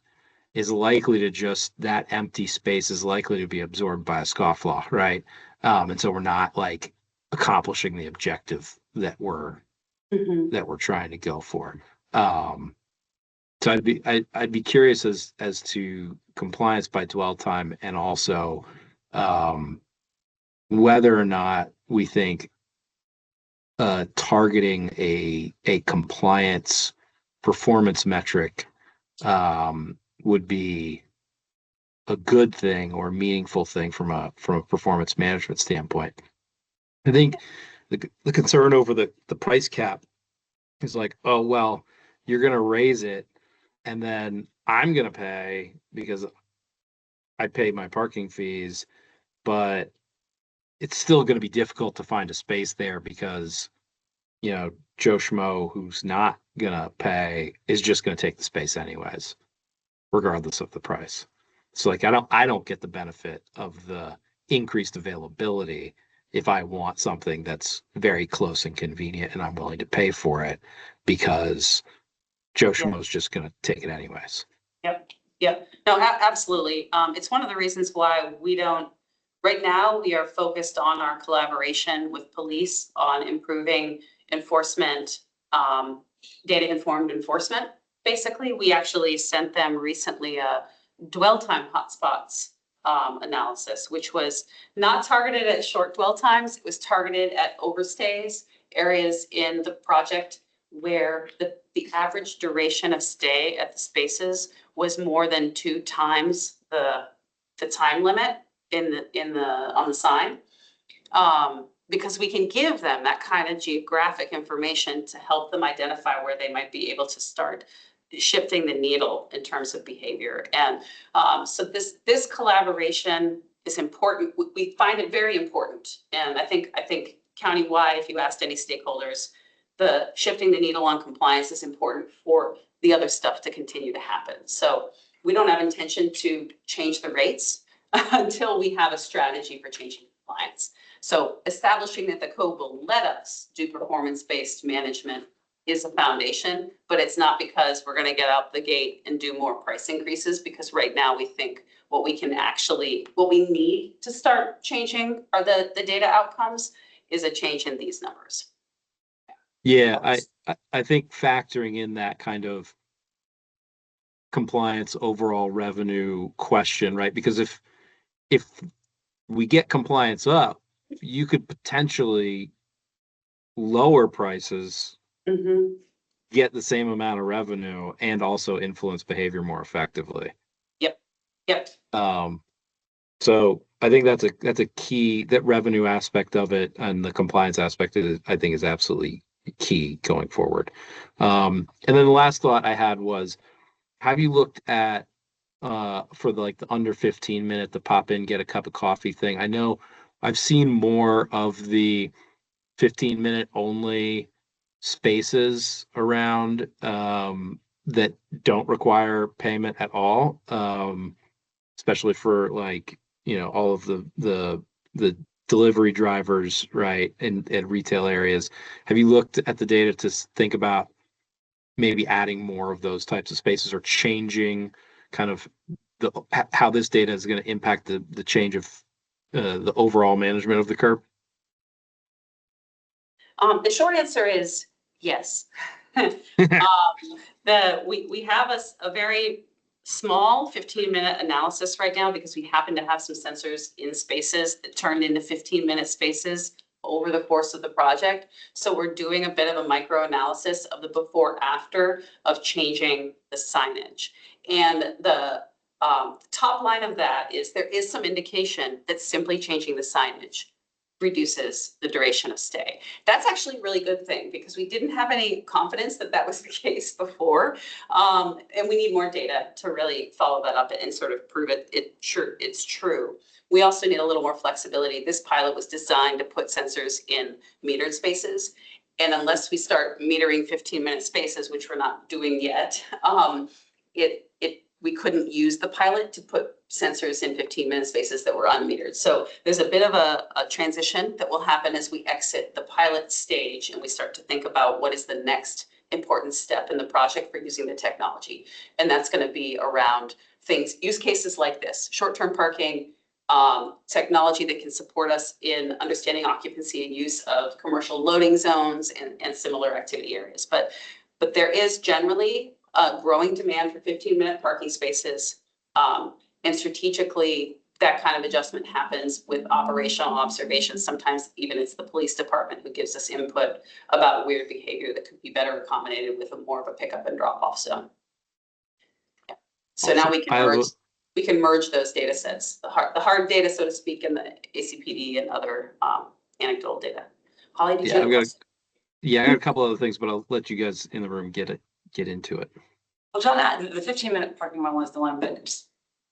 [SPEAKER 1] is likely to just, that empty space is likely to be absorbed by a scofflaw, right? And so we're not like accomplishing the objective that we're trying to go for. So I'd be curious as to compliance by dwell time, and also whether or not we think targeting a compliance performance metric would be a good thing or a meaningful thing from a performance management standpoint. I think the concern over the price cap is like, oh well, you're gonna raise it, and then I'm gonna pay because I pay my parking fees, but it's still gonna be difficult to find a space there because Joe Schmo who's not gonna pay is just gonna take the space anyways, regardless of the price. So like I don't get the benefit of the increased availability if I want something that's very close and convenient and I'm willing to pay for it, because Joe Schmo's just going to take it anyways.
[SPEAKER 6] Yep. Yep. No, absolutely. It's one of the reasons why we don't, right now, we are focused on our collaboration with police on improving enforcement, data-informed enforcement. Basically, we actually sent them recently a dwell time hotspots analysis, which was not targeted at short dwell times. It was targeted at overstays, areas in the project where the average duration of stay at the spaces was more than 2 times the time limit on the sign. Because we can give them that kind of geographic information to help them identify where they might be able to start shifting the needle in terms of behavior. And so this collaboration is important. We find it very important. And I think countywide, if you asked any stakeholders, the shifting the needle on compliance is important for the other stuff to continue to happen. So we don't have intention to change the rates until we have a strategy for changing compliance. So establishing that the code will let us do performance-based management is a foundation, but it's not because we're going to get out the gate and do more price increases, because right now we think what we need to start changing are the data outcomes is a change in these numbers.
[SPEAKER 1] Yeah, I think factoring in that kind of compliance overall revenue question, right? Because if we get compliance up, you could potentially lower prices, get the same amount of revenue, and also influence behavior more effectively.
[SPEAKER 6] Yep.
[SPEAKER 1] So I think that's a key, that revenue aspect of it and the compliance aspect of it, I think is absolutely key going forward. And then the last thought I had was, have you looked at for the under 15-minute, the pop in, get a cup of coffee thing? I know I've seen more of the 15-minute only spaces around that don't require payment at all, especially for all of the delivery drivers, right, and retail areas. Have you looked at the data to think about maybe adding more of those types of spaces, or changing kind of how this data is going to impact the change of the overall management of the curb?
[SPEAKER 6] The short answer is yes. We have a very small 15-minute analysis right now because we happen to have some sensors in spaces that turned into 15-minute spaces over the course of the project. So we're doing a bit of a micro analysis of the before after of changing the signage. And the top line of that is there is some indication that simply changing the signage reduces the duration of stay. That's actually a really good thing because we didn't have any confidence that that was the case before. And we need more data to really follow that up and sort of prove it's true. We also need a little more flexibility. This pilot was designed to put sensors in metered spaces. And unless we start metering 15-minute spaces, which we're not doing yet, we couldn't use the pilot to put sensors in 15-minute spaces that were unmetered. So there's a bit of a transition that will happen as we exit the pilot stage and we start to think about what is the next important step in the project for using the technology. And that's going to be around use cases like this, short-term parking, technology that can support us in understanding occupancy and use of commercial loading zones and similar activity areas. But there is generally a growing demand for 15-minute parking spaces. And strategically, that kind of adjustment happens with operational observations. Sometimes even it's the police department who gives us input about weird behavior that could be better accommodated with more of a pickup and drop off zone. Yeah. So now we can merge those data sets, the hard data, so to speak, and the ACPD and other anecdotal data. Holly, did you?
[SPEAKER 1] I got a couple other things, but I'll let you guys in the room get into it.
[SPEAKER 7] Well, John, the 15-minute parking one was the one, but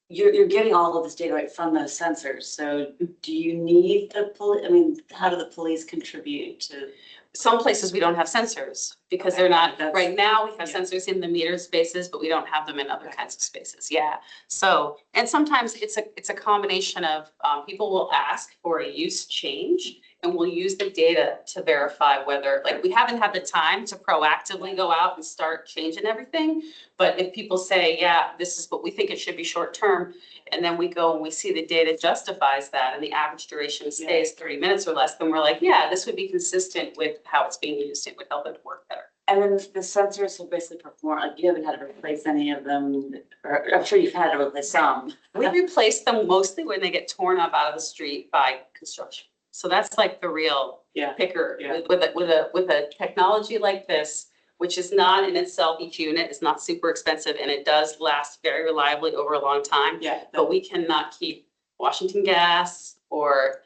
[SPEAKER 7] you're getting all of this data right from those sensors. So do you need the police? I mean, how do the police contribute to?
[SPEAKER 6] Some places we don't have sensors because they're not, right now we have sensors in the metered spaces, but we don't have them in other kinds of spaces. Yeah. So, and sometimes it's a combination of people will ask for a use change and we'll use the data to verify whether, we haven't had the time to proactively go out and start changing everything. But if people say, yeah, this is what we think it should be short term, and then we go and we see the data justifies that and the average duration of stay is 30 minutes or less, then we're like, yeah, this would be consistent with how it's being used. It would help it work better.
[SPEAKER 7] And then the sensors will basically perform, you haven't had to replace any of them, or I'm sure you've had to replace some.
[SPEAKER 6] We replace them mostly when they get torn up out of the street by construction. So that's like the real picker with a technology like this, which is not in itself, each unit is not super expensive and it does last very reliably over a long time. Yeah. But we cannot keep Washington Gas or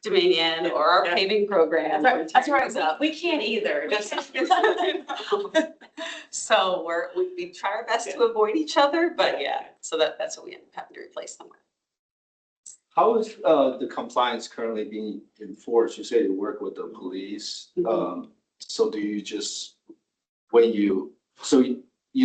[SPEAKER 6] Dominion or our paving program.
[SPEAKER 7] That's right. We can't either.
[SPEAKER 6] So we try our best to avoid each other, but so that's what we end up having to replace them with.
[SPEAKER 8] How is the compliance currently being enforced? You say you work with the police. So do you just, you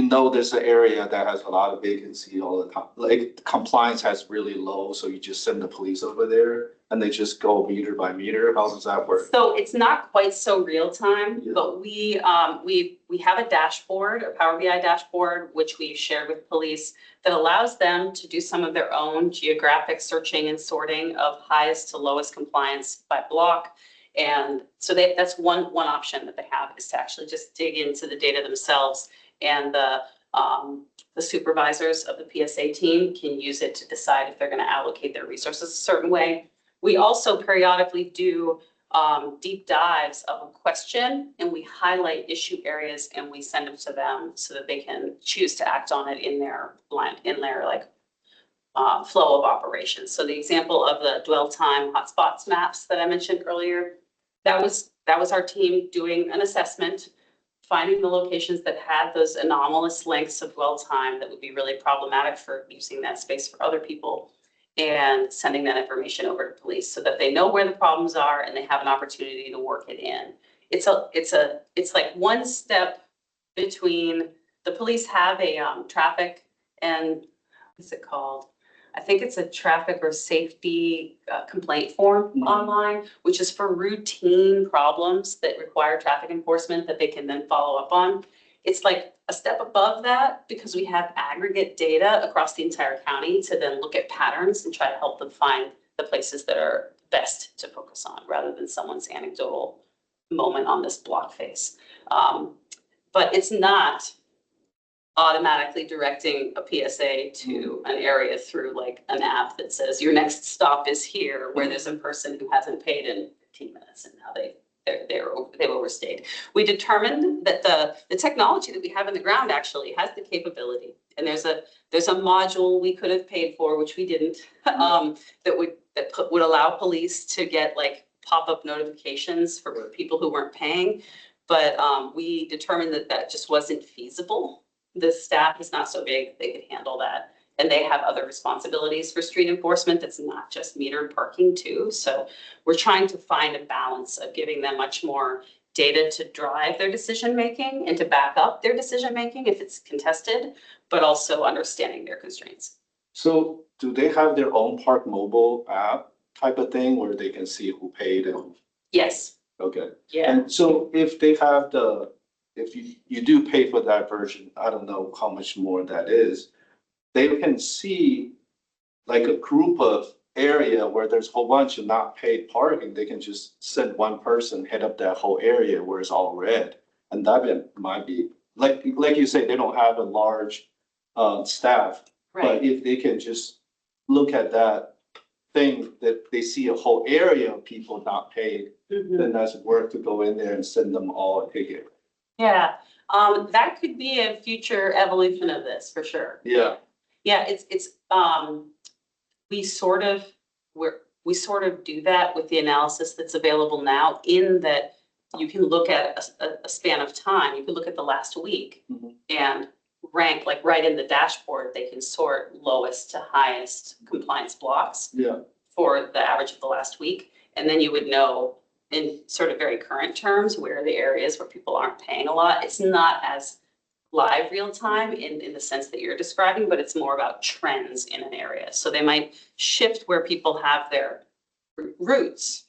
[SPEAKER 8] know there's an area that has a lot of vacancy all the time, like compliance has really low, so you just send the police over there and they just go meter by meter? How does that work?
[SPEAKER 6] So it's not quite so real time, but we have a dashboard, a Power BI dashboard, which we've shared with police that allows them to do some of their own geographic searching and sorting of highest to lowest compliance by block. And so that's one option that they have, is to actually just dig into the data themselves, and the supervisors of the PSA team can use it to decide if they're going to allocate their resources a certain way. We also periodically do deep dives of a question, and we highlight issue areas and we send them to them so that they can choose to act on it in their flow of operations. So the example of the dwell time hotspots maps that I mentioned earlier, that was that was our team doing an assessment, finding the locations that had those anomalous lengths of dwell time that would be really problematic for using that space for other people, and sending that information over to police so that they know where the problems are and they have an opportunity to work it in. It's like one step between, the police have a traffic and, what's it called? I think it's a traffic or safety complaint form online, which is for routine problems that require traffic enforcement that they can then follow up on. It's like a step above that because we have aggregate data across the entire county to then look at patterns and try to help them find the places that are best to focus on rather than someone's anecdotal moment on this block face. But it's not automatically directing a PSA to an area through like an app that says your next stop is here, where there's a person who hasn't paid in 15 minutes and now they've overstayed. We determined that the technology that we have in the ground actually has the capability, and there's a module we could have paid for, which we didn't, that would allow police to get like pop-up notifications for people who weren't paying. But we determined that just wasn't feasible. The staff is not so big they could handle that. And they have other responsibilities for street enforcement that's not just metered parking too. So we're trying to find a balance of giving them much more data to drive their decision-making and to back up their decision-making if it's contested, but also understanding their constraints.
[SPEAKER 8] So do they have their own Park Mobile app type of thing where they can see who paid and?
[SPEAKER 6] Yes.
[SPEAKER 8] Okay.
[SPEAKER 6] Yeah.
[SPEAKER 8] And so if they have if you do pay for that version, I don't know how much more that is, they can see like a group of area where there's a whole bunch of not paid parking. They can just send one person head up that whole area where it's all red. And that might be, like you say, they don't have a large staff.
[SPEAKER 6] Right.
[SPEAKER 8] But if they can just look at that thing that they see a whole area of people not paid, then that's work to go in there and send them all a ticket.
[SPEAKER 6] Yeah, that could be a future evolution of this for sure.
[SPEAKER 8] Yeah.
[SPEAKER 6] Yeah, we sort of do that with the analysis that's available now, in that you can look at a span of time. You can look at the last week and rank, like right in the dashboard, they can sort lowest to highest compliance blocks for the average of the last week. And then you would know in sort of very current terms where are the areas where people aren't paying a lot. It's not as live real time in the sense that you're describing, but it's more about trends in an area. So they might shift where people have their routes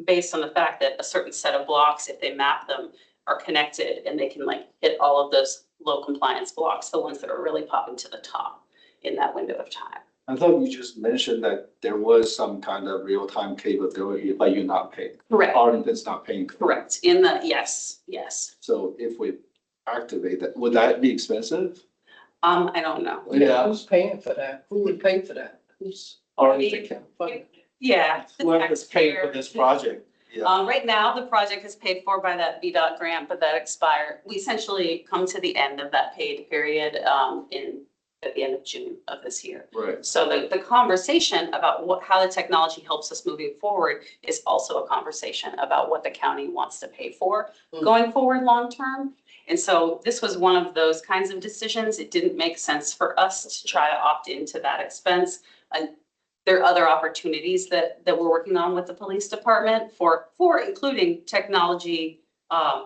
[SPEAKER 6] based on the fact that a certain set of blocks, if they map them, are connected and they can like hit all of those low compliance blocks, the ones that are really popping to the top in that window of time.
[SPEAKER 8] I thought you just mentioned that there was some kind of real-time capability, but you're not paying.
[SPEAKER 6] Correct.
[SPEAKER 8] Arlington's not paying.
[SPEAKER 6] Correct. In the, yes.
[SPEAKER 8] So if we activate that, would that be expensive?
[SPEAKER 6] I don't know.
[SPEAKER 8] Yeah.
[SPEAKER 9] Who's paying for that? Who would pay for that? Who's
[SPEAKER 8] Arlington can.
[SPEAKER 6] Yeah. the
[SPEAKER 8] Whoever's paying for
[SPEAKER 6] taxpayer.
[SPEAKER 8] this project. Yeah.
[SPEAKER 6] Right now, the project is paid for by that VDOT grant, but that expired. We essentially come to the end of that paid period at the end of June of this year.
[SPEAKER 8] Right.
[SPEAKER 6] So the conversation about how the technology helps us moving forward is also a conversation about what the county wants to pay for going forward long term. And so this was one of those kinds of decisions. It didn't make sense for us to try to opt into that expense. And there are other opportunities that we're working on with the police department for including technology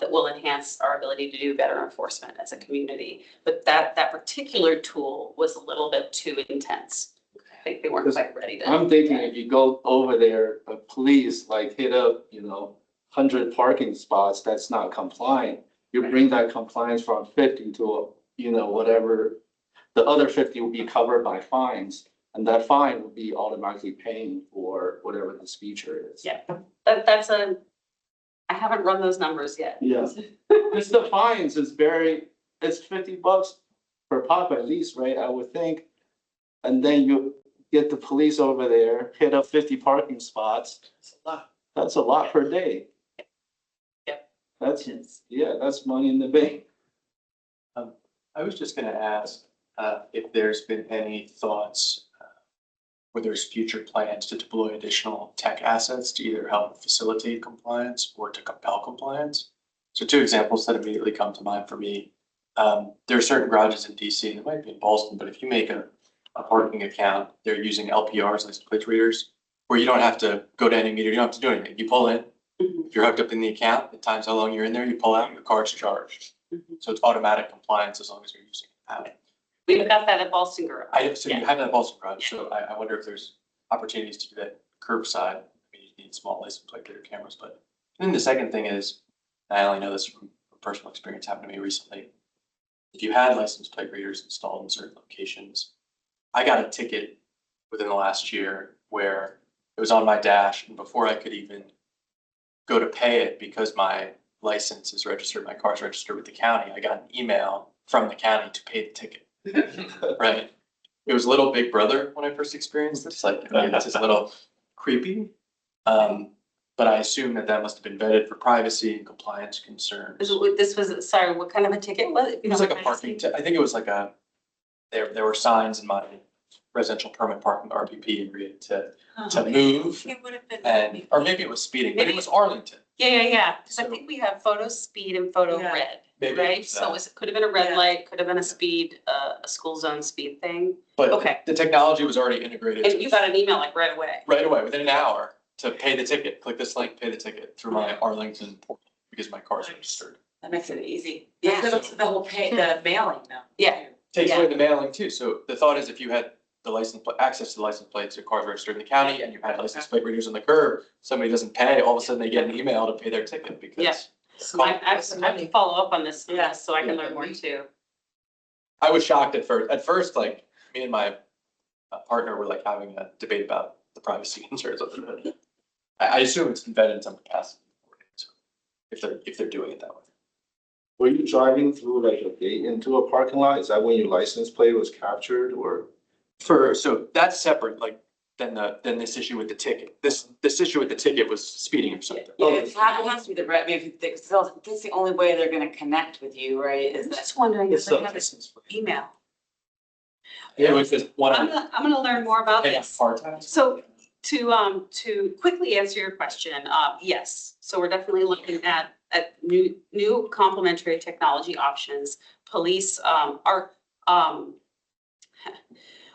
[SPEAKER 6] that will enhance our ability to do better enforcement as a community. But that particular tool was a little bit too intense. I think they weren't quite ready to.
[SPEAKER 8] I'm thinking if you go over there, police like hit up, 100 parking spots that's not compliant. You bring that compliance from 50 to, whatever, the other 50 will be covered by fines. And that fine will be automatically paying for whatever this feature is.
[SPEAKER 6] Yeah, I haven't run those numbers yet.
[SPEAKER 8] Yeah. It's the fines is it's $50 per pop at least, right? I would think. And then you get the police over there, hit up 50 parking spots.
[SPEAKER 9] That's a lot.
[SPEAKER 8] That's a lot per day.
[SPEAKER 6] Yep.
[SPEAKER 8] That's money in the bank.
[SPEAKER 3] I was just gonna ask if there's been any thoughts where there's future plans to deploy additional tech assets to either help facilitate compliance or to compel compliance. So two examples that immediately come to mind for me. There are certain garages in DC, and it might be in Boston, but if you make a parking account, they're using LPRs, license plate readers, where you don't have to go to any meter, you don't have to do anything. You pull in, if you're hooked up in the account, the times how long you're in there, you pull out, your card's charged. So it's automatic compliance as long as you're using it.
[SPEAKER 6] We've got that at Boston Garage.
[SPEAKER 3] So you have that Boston Garage, so I wonder if there's opportunities to do that curbside. I mean, you need small license plate reader cameras, but then the second thing is, I only know this from personal experience happened to me recently. If you had license plate readers installed in certain locations, I got a ticket within the last year where it was on my dash, and before I could even go to pay it, because my license is registered, my car's registered with the county, I got an email from the county to pay the ticket. Right? It was a little Big Brother when I first experienced this. Like, it's just a little creepy. But I assume that must have been vetted for privacy and compliance concerns.
[SPEAKER 6] This was, sorry, what kind of a ticket was it?
[SPEAKER 3] It was like a parking, I think it was like there were signs in my residential permit parking RPP area to move.
[SPEAKER 6] It would have been.
[SPEAKER 3] Or maybe it was speeding, but it was Arlington.
[SPEAKER 6] Yeah. Because I think we have photo speed and photo
[SPEAKER 7] Yeah.
[SPEAKER 6] red,
[SPEAKER 3] Maybe it
[SPEAKER 6] right?
[SPEAKER 3] was
[SPEAKER 6] So
[SPEAKER 3] that.
[SPEAKER 6] it could have been a red
[SPEAKER 7] Yeah.
[SPEAKER 6] light, could have been a speed, a school zone speed thing.
[SPEAKER 3] But
[SPEAKER 6] Okay.
[SPEAKER 3] the technology was already integrated.
[SPEAKER 6] And you got an email like right away.
[SPEAKER 3] Right away, within an hour, to pay the ticket. Click this link, pay the ticket through my Arlington portal because my car's registered.
[SPEAKER 7] That makes it easy.
[SPEAKER 6] Yeah.
[SPEAKER 7] That's the whole the mailing though.
[SPEAKER 6] Yeah.
[SPEAKER 3] Takes
[SPEAKER 6] Yeah.
[SPEAKER 3] away the mailing too. So the thought is if you had the access to the license plates, your car's registered in the county, and you had license plate readers on the curb, somebody doesn't pay, all of a sudden they get an email to pay their ticket because.
[SPEAKER 6] Yeah. I have to follow up on this,
[SPEAKER 7] Yeah.
[SPEAKER 6] so I can learn more too.
[SPEAKER 3] I was shocked at first. At first, like me and my partner were like having a debate about the privacy concerns of it. I assume it's embedded in some capacity. If they're doing it that way.
[SPEAKER 8] Were you driving through like a gate into a parking lot? Is that when your license plate was captured or?
[SPEAKER 3] So that's separate, like than this issue with the ticket. This issue with the ticket was speeding or something.
[SPEAKER 7] Yeah, it has to be the red, I mean, if you think, that's the only way they're gonna connect with you, right, is
[SPEAKER 6] I'm
[SPEAKER 7] that.
[SPEAKER 6] just wondering if
[SPEAKER 3] It's
[SPEAKER 6] they
[SPEAKER 3] the
[SPEAKER 6] have an
[SPEAKER 3] license plate.
[SPEAKER 6] email.
[SPEAKER 3] It was just one.
[SPEAKER 6] I'm gonna learn more about
[SPEAKER 3] Pay
[SPEAKER 6] this.
[SPEAKER 3] part-time.
[SPEAKER 6] So to quickly answer your question, yes, so we're definitely looking at new complementary technology options. Police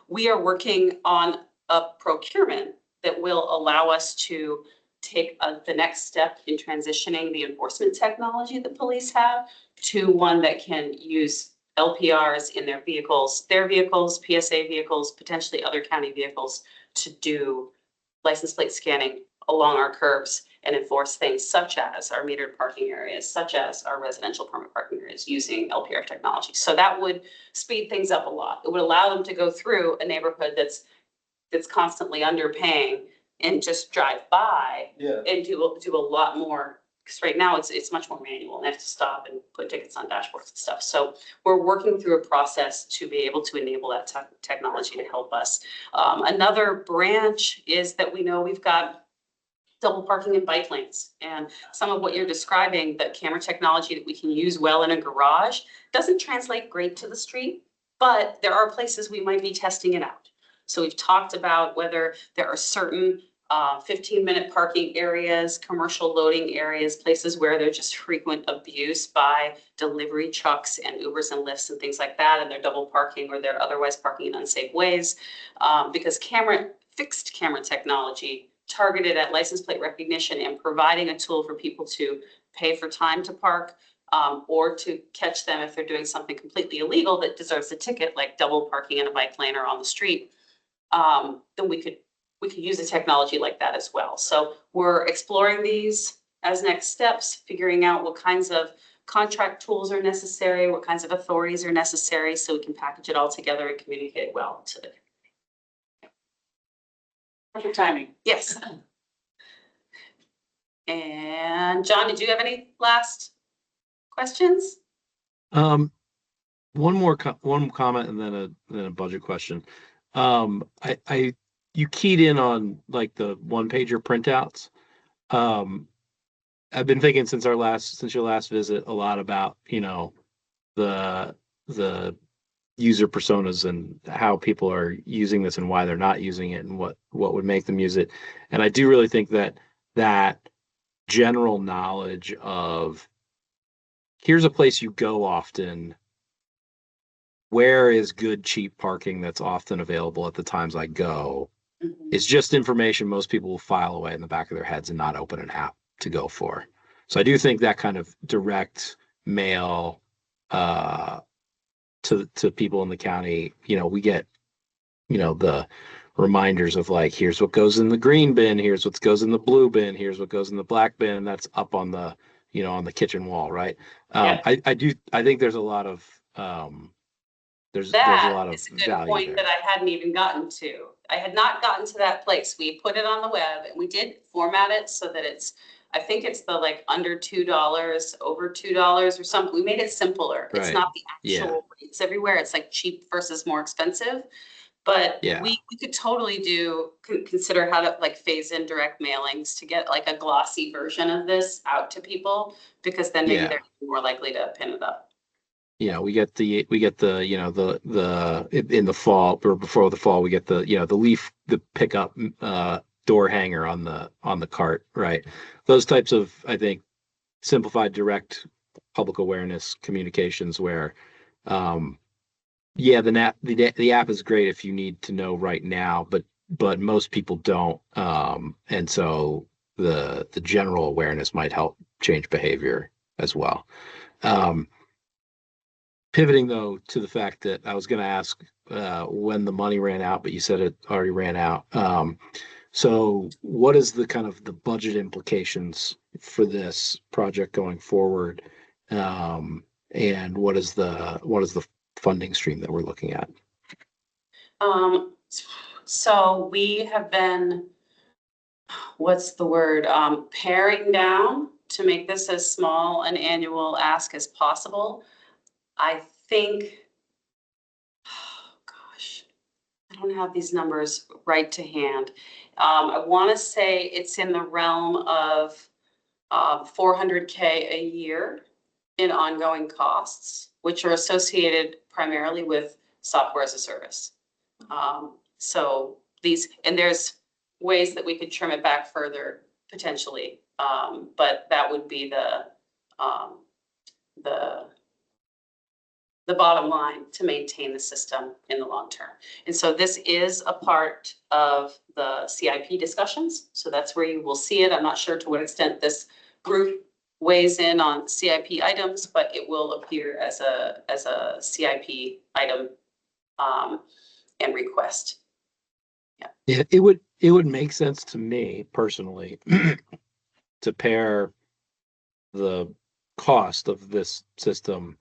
[SPEAKER 6] we are working on a procurement that will allow us to take the next step in transitioning the enforcement technology that police have to one that can use LPRs in their vehicles, PSA vehicles, potentially other county vehicles to do license plate scanning along our curbs and enforce things such as our metered parking areas, such as our residential permit parking areas using LPR technology. So that would speed things up a lot. It would allow them to go through a neighborhood that's constantly underpaying and just drive by
[SPEAKER 8] Yeah.
[SPEAKER 6] and do a lot more. Because right now it's much more manual and they have to stop and put tickets on dashboards and stuff. So we're working through a process to be able to enable that technology to help us. Another branch is that we know we've got double parking and bike lanes. And some of what you're describing, the camera technology that we can use well in a garage, doesn't translate great to the street, but there are places we might be testing it out. So we've talked about whether there are certain 15-minute parking areas, commercial loading areas, places where there's just frequent abuse by delivery trucks and Ubers and Lyfts and things like that, and they're double parking or they're otherwise parking in unsafe ways. Because fixed camera technology targeted at license plate recognition and providing a tool for people to pay for time to park or to catch them if they're doing something completely illegal that deserves a ticket, like double parking in a bike lane or on the street, then we could use a technology like that as well. So we're exploring these as next steps, figuring out what kinds of contract tools are necessary, what kinds of authorities are necessary, so we can package it all together and communicate well to the.
[SPEAKER 7] Perfect timing.
[SPEAKER 6] Yes. And John, did you have any last questions?
[SPEAKER 1] One comment and then a budget question. You keyed in on like the one pager printouts. I've been thinking since your last visit a lot about, the user personas and how people are using this and why they're not using it and what would make them use it. And I do really think that general knowledge of here's a place you go often, where is good cheap parking that's often available at the times I go, is just information most people will file away in the back of their heads and not open an app to go for. So I do think that kind of direct mail to people in the county, we get, the reminders of like, here's what goes in the green bin, here's what goes in the blue bin, here's what goes in the black bin. That's up on the, on the kitchen wall, right?
[SPEAKER 6] Yeah.
[SPEAKER 1] I think there's a lot of there's a lot of
[SPEAKER 6] That is a good
[SPEAKER 1] value
[SPEAKER 6] point
[SPEAKER 1] there.
[SPEAKER 6] that I hadn't even gotten to. I had not gotten to that place. We put it on the web and we did format it so that I think it's the like under $2, over $2 or something. We made it simpler. It's
[SPEAKER 1] Right.
[SPEAKER 6] not the
[SPEAKER 1] Yeah.
[SPEAKER 6] actual rates everywhere. It's like cheap versus more expensive. But
[SPEAKER 1] Yeah.
[SPEAKER 6] we could totally consider how to like phase in direct mailings to get like a glossy version of this out to people, because then maybe
[SPEAKER 1] Yeah.
[SPEAKER 6] they're more likely to pin it up.
[SPEAKER 1] We get the in the fall or before the fall, we get the pickup door hanger on the cart, right? Those types of, I think, simplified direct public awareness communications where, the app is great if you need to know right now, but most people don't. And so the general awareness might help change behavior as well. Pivoting though to the fact that I was going to ask when the money ran out, but you said it already ran out. So what is the kind of the budget implications for this project going forward? And what is the funding stream that we're looking at?
[SPEAKER 6] So we have been, what's the word, paring down to make this as small an annual ask as possible. I think, oh gosh, I don't have these numbers right to hand. I want to say it's in the realm of $400K a year in ongoing costs, which are associated primarily with software as a service. So there's ways that we could trim it back further potentially, but that would be the bottom line to maintain the system in the long term. And so this is a part of the CIP discussions. So that's where you will see it. I'm not sure to what extent this group weighs in on CIP items, but it will appear as a CIP item and request.
[SPEAKER 1] Yeah, it would make sense to me personally to pair the cost of this system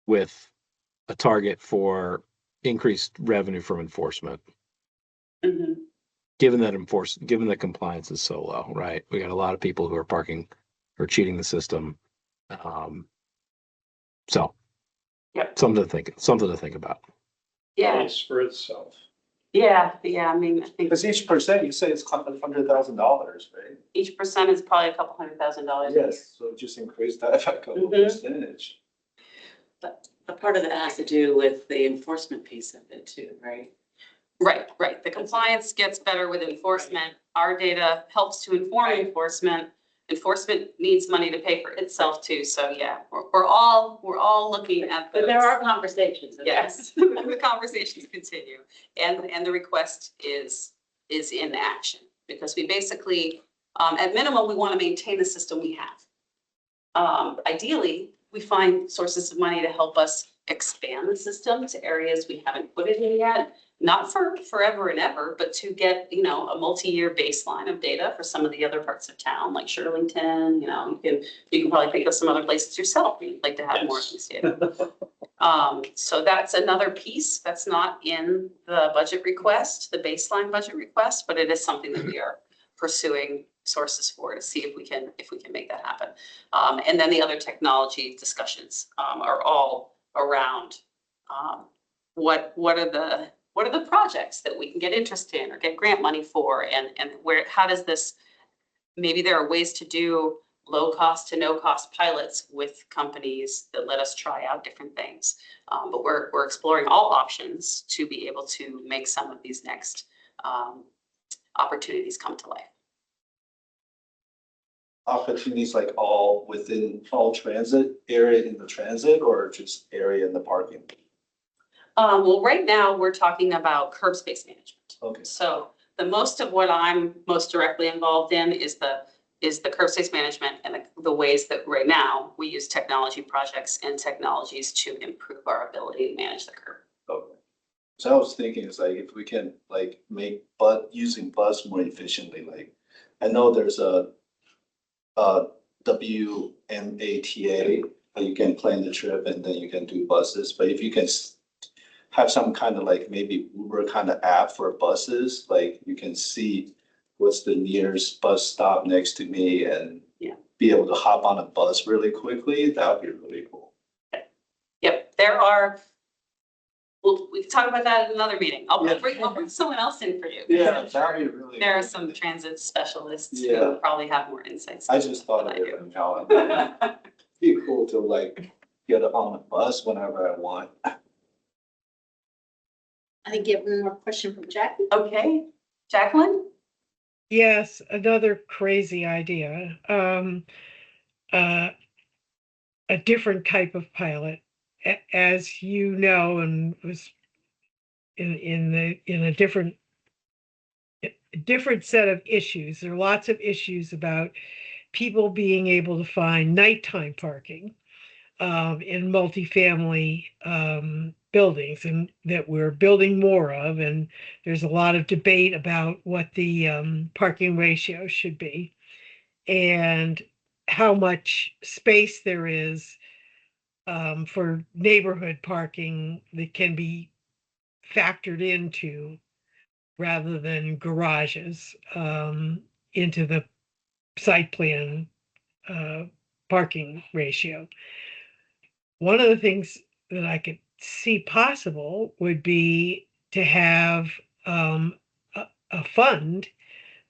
[SPEAKER 1] with a target for increased revenue from enforcement.
[SPEAKER 6] Mm-hmm.
[SPEAKER 1] Given that compliance is so low, right? We got a lot of people who are parking or cheating the system. So
[SPEAKER 6] Yep.
[SPEAKER 1] something to think about.
[SPEAKER 6] Yeah.
[SPEAKER 4] Pays for itself.
[SPEAKER 6] Yeah. I mean, I think
[SPEAKER 8] Because each percent, you say it's $100,000, right?
[SPEAKER 6] each percent is probably a couple $100,000.
[SPEAKER 8] Yes, so just increase that by a couple percentage.
[SPEAKER 7] But a part of that has to do with the enforcement piece of it too, right?
[SPEAKER 6] Right. The compliance gets better with enforcement. Our data helps to inform enforcement. Enforcement needs money to pay for itself too. So yeah, we're all looking at
[SPEAKER 7] But
[SPEAKER 6] those.
[SPEAKER 7] there are conversations. Okay?
[SPEAKER 6] Yes, the conversations continue, and the request is in action, because we basically, at minimum, we want to maintain the system we have. Ideally, we find sources of money to help us expand the system to areas we haven't put it in yet. Not for forever and ever, but to get, a multi-year baseline of data for some of the other parts of town, like Arlington. You can probably think of some other places yourself you'd like to have more of these data. So that's another piece that's not in the budget request, the baseline budget request, but it is something that we are pursuing sources for to see if we can make that happen. And then the other technology discussions are all around what are the projects that we can get interest in or get grant money for, and how does this, maybe there are ways to do low cost to no cost pilots with companies that let us try out different things. But we're exploring all options to be able to make some of these next opportunities come to life.
[SPEAKER 8] Opportunities like all within all transit area in the transit or just area in the parking?
[SPEAKER 6] Well, right now we're talking about curb space management.
[SPEAKER 8] Okay.
[SPEAKER 6] So the most of what I'm most directly involved in is the curb space management and the ways that right now we use technology projects and technologies to improve our ability to manage the curb.
[SPEAKER 8] Okay. So I was thinking it's like if we can like make using bus more efficiently, like I know there's a WMATA, you can plan the trip and then you can do buses, but if you can have some kind of like maybe Uber kind of app for buses, like you can see what's the nearest bus stop next to me and be able to hop on a bus really quickly, that would be really cool.
[SPEAKER 6] Yep, we can talk about that in another meeting. I'll bring someone else in for you.
[SPEAKER 8] Yeah, that would be really
[SPEAKER 6] There are
[SPEAKER 8] cool.
[SPEAKER 6] some transit specialists
[SPEAKER 8] Yeah.
[SPEAKER 6] who probably have more insights.
[SPEAKER 8] I just thought of
[SPEAKER 6] than I
[SPEAKER 8] it right now. It'd be cool to like get on a bus whenever I want.
[SPEAKER 10] I think you have one more question from Jackie.
[SPEAKER 6] Okay, Jacqueline?
[SPEAKER 2] Yes, another crazy idea. A different type of pilot, as you know, and was in a different set of issues. There are lots of issues about people being able to find nighttime parking in multifamily buildings, and that we're building more of. And there's a lot of debate about what the parking ratio should be and how much space there is for neighborhood parking that can be factored into rather than garages into the site plan parking ratio. One of the things that I could see possible would be to have a fund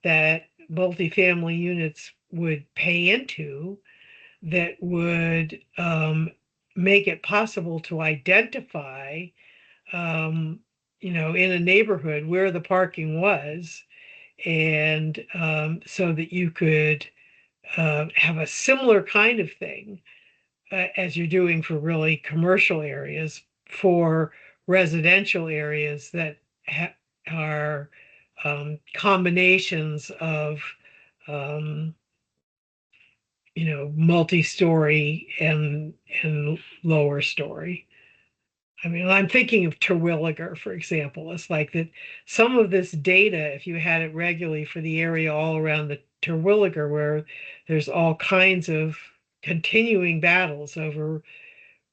[SPEAKER 2] that multifamily units would pay into that would make it possible to identify, in a neighborhood where the parking was, and so that you could have a similar kind of thing as you're doing for really commercial areas, for residential areas that are combinations of multi-story and lower story. I mean, I'm thinking of Terwilliger, for example. It's like that some of this data, if you had it regularly for the area all around the Terwilliger, where there's all kinds of continuing battles over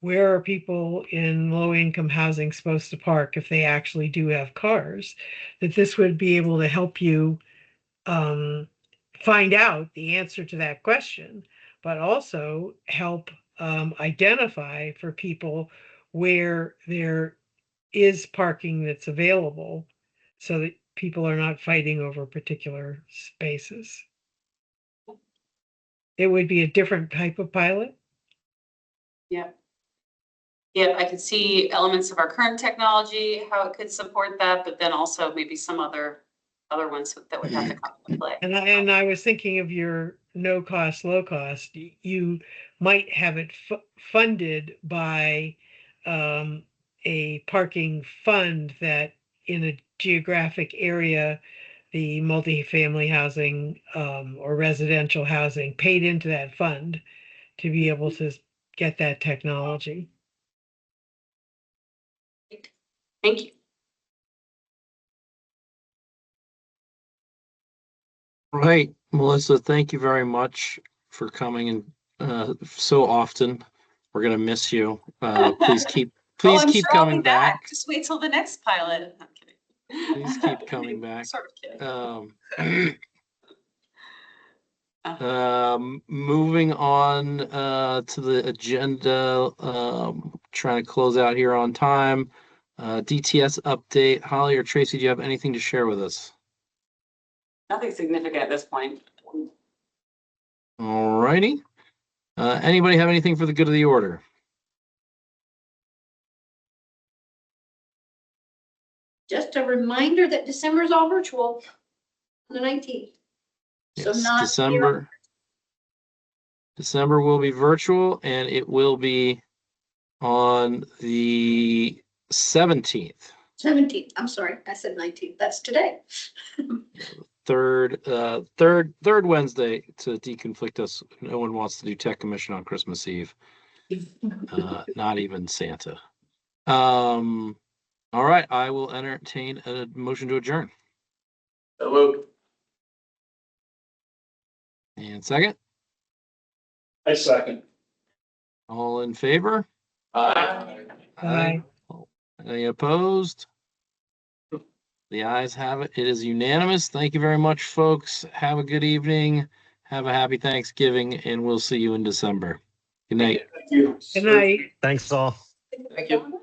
[SPEAKER 2] where are people in low-income housing supposed to park if they actually do have cars, that this would be able to help you find out the answer to that question, but also help identify for people where there is parking that's available so that people are not fighting over particular spaces. It would be a different type of pilot.
[SPEAKER 6] Yeah. Yeah, I could see elements of our current technology, how it could support that, but then also maybe some other ones that would have to come into play.
[SPEAKER 2] And I was thinking of your no cost, low cost. You might have it funded by a parking fund that in a geographic area, the multifamily housing or residential housing paid into that fund to be able to get that technology.
[SPEAKER 6] Thank you.
[SPEAKER 1] Right, Melissa, thank you very much for coming in so often. We're gonna miss you. Please keep
[SPEAKER 6] I'm
[SPEAKER 1] keep
[SPEAKER 6] sure I'll
[SPEAKER 1] coming
[SPEAKER 6] be back. Just wait till the next pilot. I'm kidding.
[SPEAKER 1] Please keep coming back.
[SPEAKER 6] Sort of kidding.
[SPEAKER 1] Moving on to the agenda, trying to close out here on time. DTS update. Holly or Tracy, do you have anything to share with us?
[SPEAKER 6] Nothing significant at this point.
[SPEAKER 1] All righty. Anybody have anything for the good of the order?
[SPEAKER 10] Just a reminder that December is all virtual on the 19th. So
[SPEAKER 1] Yes,
[SPEAKER 10] not
[SPEAKER 1] December will be virtual, and it will be on the 17th.
[SPEAKER 10] 17th. I'm sorry, I said 19th. That's today.
[SPEAKER 1] Third Wednesday to deconflict us. No one wants to do tech commission on Christmas Eve. Not even Santa. All right, I will entertain a motion to adjourn.
[SPEAKER 5] So moved.
[SPEAKER 1] And second,
[SPEAKER 4] I second.
[SPEAKER 1] all in favor?
[SPEAKER 5] Aye.
[SPEAKER 2] Aye.
[SPEAKER 1] Any opposed? The ayes have it. It is unanimous. Thank you very much, folks. Have a good evening. Have a happy Thanksgiving, and we'll see you in December. Good night.
[SPEAKER 5] Thank you.
[SPEAKER 2] Good night.
[SPEAKER 11] Thanks all.
[SPEAKER 5] Thank you.